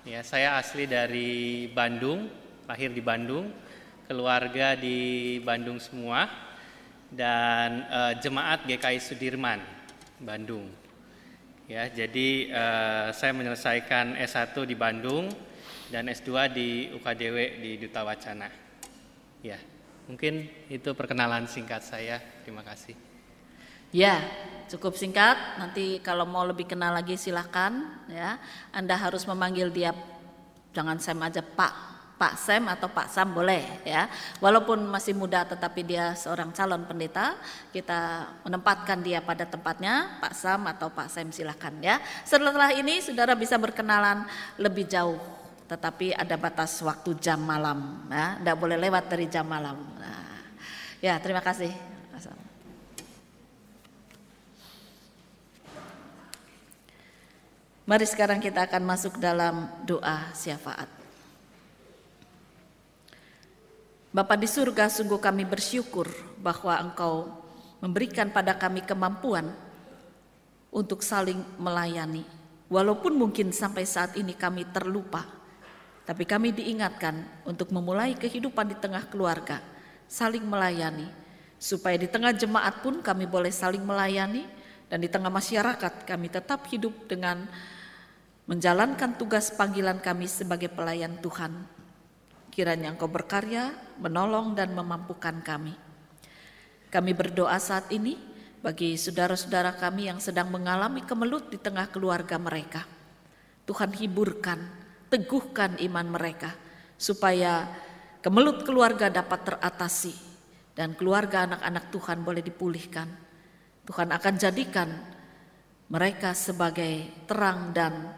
Ya, saya asli dari Bandung, lahir di Bandung, keluarga di Bandung semua, dan jemaat GKI Sudirman, Bandung. Ya, jadi saya menyelesaikan S1 di Bandung dan S2 di UKDW di Duta Wacana. Ya, mungkin itu perkenalan singkat saya. Terima kasih. Ya, cukup singkat. Nanti kalau mau lebih kenal lagi silakan. Ya, Anda harus memanggil dia, jangan Sam aja, Pak Sam atau Pak Sam boleh ya. Walaupun masih muda tetapi dia seorang calon pendeta, kita menempatkan dia pada tempatnya, Pak Sam atau Pak Sam silakan ya. Setelah ini saudara bisa berkenalan lebih jauh, tetapi ada batas waktu jam malam ya, tidak boleh lewat dari jam malam. Nah, ya, terima kasih. Mari sekarang kita akan masuk dalam doa syafaat. Bapa di surga, sungguh kami bersyukur bahwa Engkau memberikan pada kami kemampuan untuk saling melayani. Walaupun mungkin sampai saat ini kami terlupa, tapi kami diingatkan untuk memulai kehidupan di tengah keluarga, saling melayani, supaya di tengah jemaat pun kami boleh saling melayani, dan di tengah masyarakat kami tetap hidup dengan menjalankan tugas panggilan kami sebagai pelayan Tuhan. Kiranya Engkau berkarya, menolong dan memampukan kami. Kami berdoa saat ini bagi saudara-saudara kami yang sedang mengalami kemelut di tengah keluarga mereka. Tuhan hiburkan, teguhkan iman mereka, supaya kemelut keluarga dapat teratasi dan keluarga anak-anak Tuhan boleh dipulihkan. Tuhan akan jadikan mereka sebagai terang dan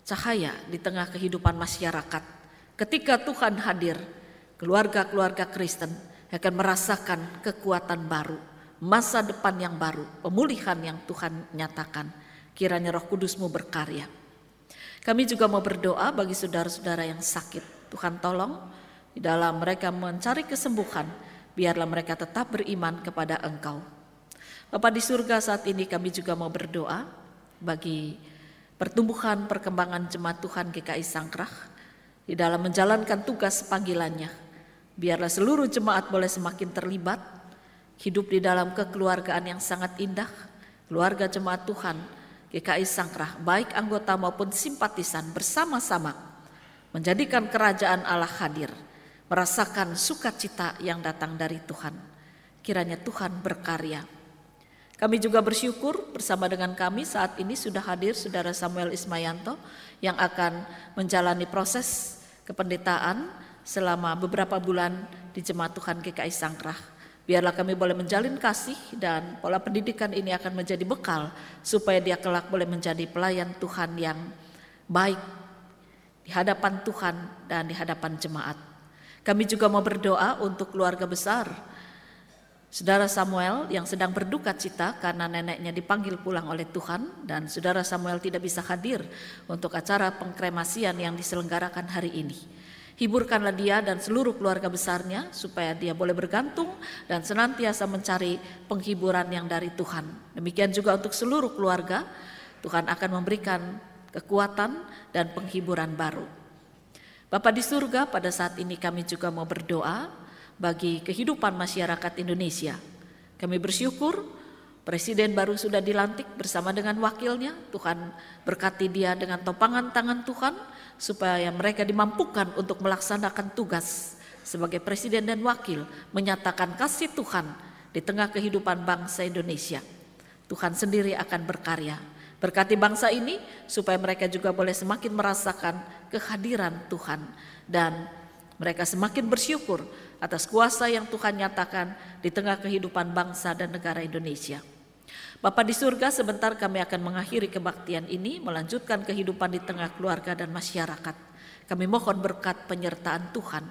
cahaya di tengah kehidupan masyarakat. Ketika Tuhan hadir, keluarga-keluarga Kristen akan merasakan kekuatan baru, masa depan yang baru, pemulihan yang Tuhan nyatakan. Kiranya Roh Kudus-Mu berkarya. Kami juga mau berdoa bagi saudara-saudara yang sakit. Tuhan tolong di dalam mereka mencari kesembuhan, biarlah mereka tetap beriman kepada Engkau. Bapa di surga, saat ini kami juga mau berdoa bagi pertumbuhan perkembangan jemaat Tuhan GKI Sangkrah di dalam menjalankan tugas panggilannya. Biarlah seluruh jemaat boleh semakin terlibat, hidup di dalam kekeluargaan yang sangat indah. Keluarga jemaat Tuhan GKI Sangkrah, baik anggota maupun simpatisan, bersama-sama menjadikan kerajaan Allah hadir, merasakan sukacita yang datang dari Tuhan. Kiranya Tuhan berkarya. Kami juga bersyukur bersama dengan kami saat ini sudah hadir Saudara Samuel Ismayanto yang akan menjalani proses kependetaan selama beberapa bulan di Jemaat Tuhan GKI Sangkrah. Biarlah kami boleh menjalin kasih dan pola pendidikan ini akan menjadi bekal supaya dia kelak boleh menjadi pelayan Tuhan yang baik di hadapan Tuhan dan di hadapan jemaat. Kami juga mau berdoa untuk keluarga besar Saudara Samuel yang sedang berduka cita karena neneknya dipanggil pulang oleh Tuhan, dan Saudara Samuel tidak bisa hadir untuk acara pengkremasian yang diselenggarakan hari ini. Hiburkanlah dia dan seluruh keluarga besarnya supaya dia boleh bergantung dan senantiasa mencari penghiburan yang dari Tuhan. Demikian juga untuk seluruh keluarga, Tuhan akan memberikan kekuatan dan penghiburan baru. Bapa di surga, pada saat ini kami juga mau berdoa bagi kehidupan masyarakat Indonesia. Kami bersyukur presiden baru sudah dilantik bersama dengan wakilnya. Tuhan berkati dia dengan topangan tangan Tuhan supaya mereka dimampukan untuk melaksanakan tugas sebagai presiden dan wakil, menyatakan kasih Tuhan di tengah kehidupan bangsa Indonesia. Tuhan sendiri akan berkarya. Berkati bangsa ini supaya mereka juga boleh semakin merasakan kehadiran Tuhan dan mereka semakin bersyukur atas kuasa yang Tuhan nyatakan di tengah kehidupan bangsa dan negara Indonesia. Bapa di surga, sebentar kami akan mengakhiri kebaktian ini, melanjutkan kehidupan di tengah keluarga dan masyarakat. Kami mohon berkat penyertaan Tuhan,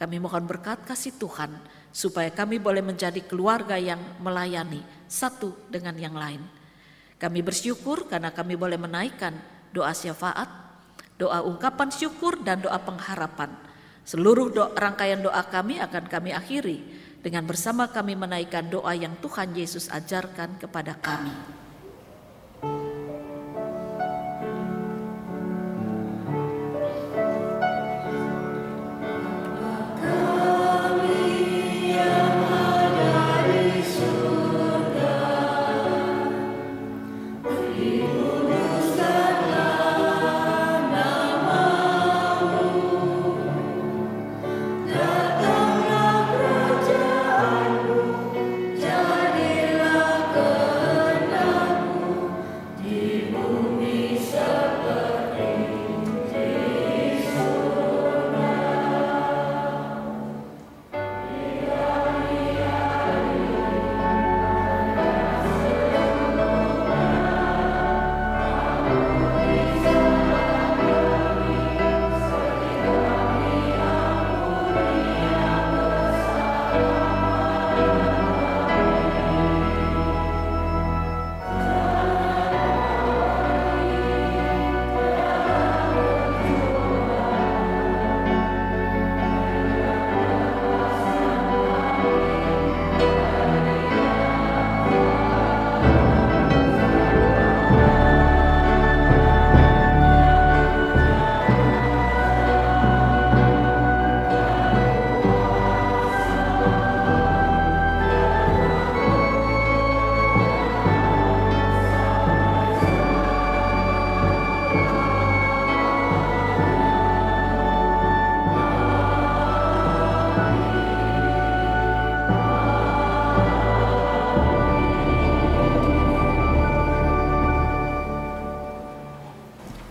kami mohon berkat kasih Tuhan, supaya kami boleh menjadi keluarga yang melayani satu dengan yang lain. Kami bersyukur karena kami boleh menaikkan doa syafaat, doa ungkapan syukur dan doa pengharapan. Seluruh rangkaian doa kami akan kami akhiri dengan bersama kami menaikkan doa yang Tuhan Yesus ajarkan kepada kami.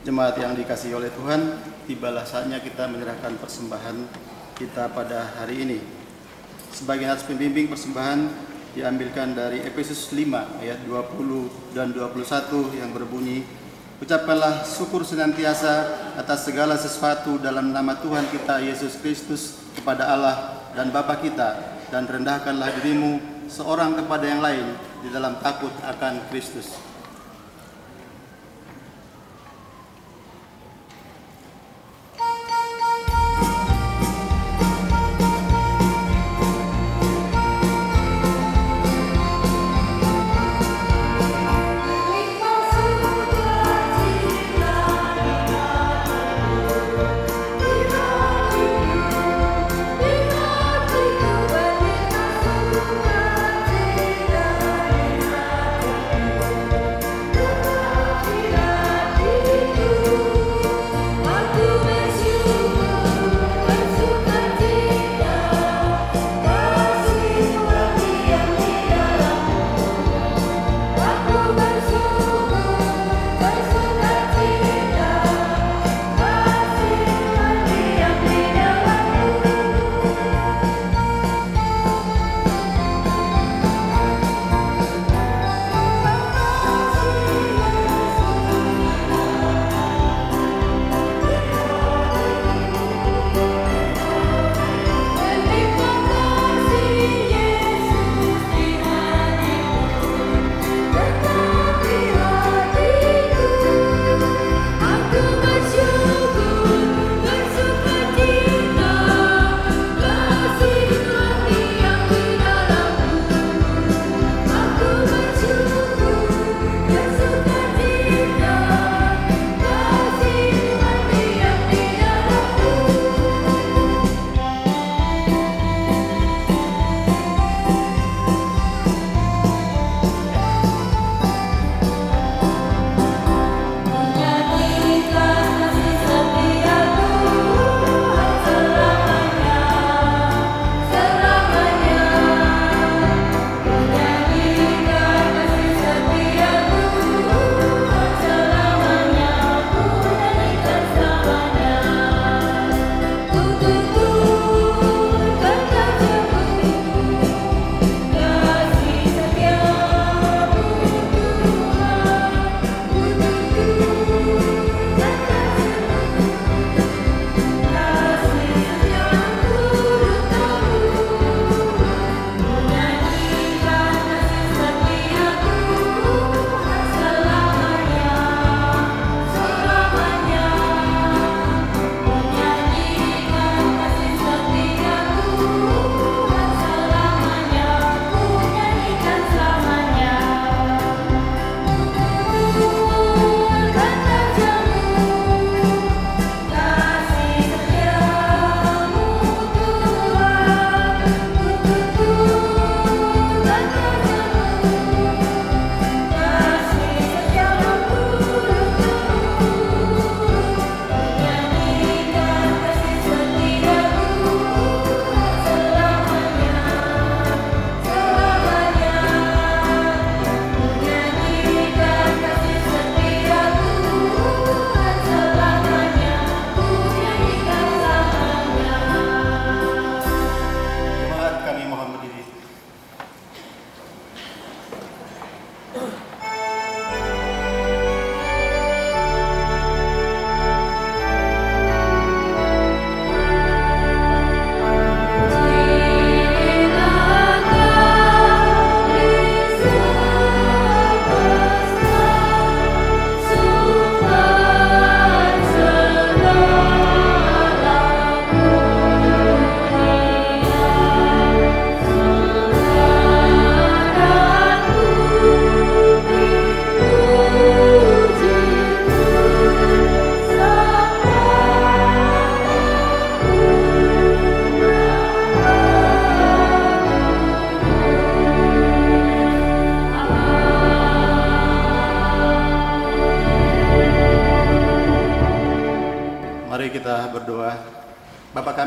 Jemaat yang dikasihi oleh Tuhan, tibalah saatnya kita menyerahkan persembahan kita pada hari ini. Sebagai nats pembimbing persembahan diambilkan dari Efesus 5 ayat 20 dan 21 yang berbunyi, ucapkanlah syukur senantiasa atas segala sesuatu dalam nama Tuhan kita Yesus Kristus kepada Allah dan Bapa kita, dan rendahkanlah dirimu seorang kepada yang lain di dalam takut akan Kristus. Thank you.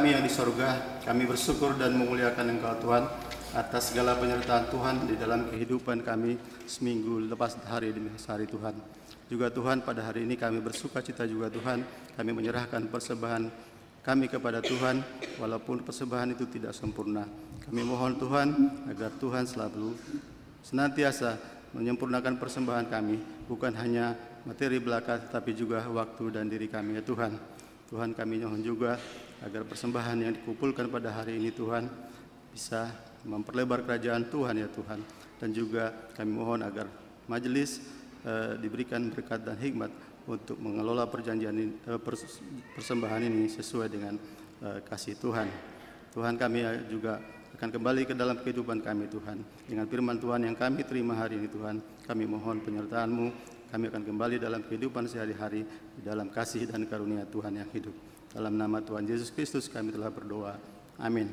kami yang di sorga, kami bersyukur dan memuliakan Engkau Tuhan atas segala penyertaan Tuhan di dalam kehidupan kami seminggu lepas hari demi hari Tuhan. Juga Tuhan, pada hari ini kami bersuka cita juga Tuhan, kami menyerahkan persembahan kami kepada Tuhan, walaupun persembahan itu tidak sempurna. Kami mohon Tuhan agar Tuhan selalu senantiasa menyempurnakan persembahan kami, bukan hanya materi belaka, tetapi juga waktu dan diri kami ya Tuhan. Tuhan, kami mohon juga agar persembahan yang dikumpulkan pada hari ini Tuhan bisa memperlebar kerajaan Tuhan ya Tuhan. Dan juga kami mohon agar majelis diberikan berkat dan hikmat untuk mengelola persembahan ini sesuai dengan kasih Tuhan. Tuhan, kami juga akan kembali ke dalam kehidupan kami Tuhan. Dengan firman Tuhan yang kami terima hari ini Tuhan, kami mohon penyertaan-Mu. Kami akan kembali dalam kehidupan sehari-hari di dalam kasih dan karunia Tuhan yang hidup. Dalam nama Tuhan Yesus Kristus kami telah berdoa. Amin.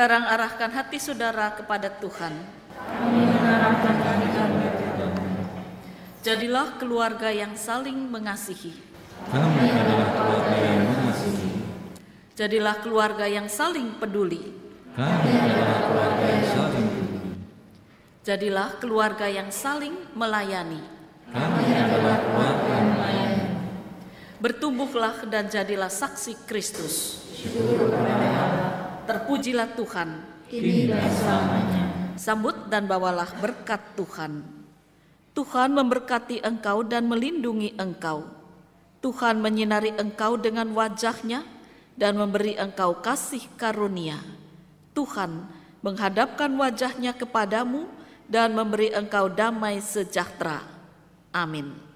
Sekarang arahkan hati saudara kepada Tuhan. Jadilah keluarga yang saling mengasihi. Kami adalah keluarga yang mengasihi. Jadilah keluarga yang saling peduli. Kami adalah keluarga yang saling peduli. Jadilah keluarga yang saling melayani. Kami adalah keluarga yang melayani. Bertumbuhlah dan jadilah saksi Kristus. Syukur kepada Allah. Terpujilah Tuhan, kini dan selamanya. Sambut dan bawalah berkat Tuhan. Tuhan memberkati engkau dan melindungi engkau. Tuhan menyinari engkau dengan wajah-Nya dan memberi engkau kasih karunia. Tuhan menghadapkan wajah-Nya kepadamu dan memberi engkau damai sejahtera. Amin.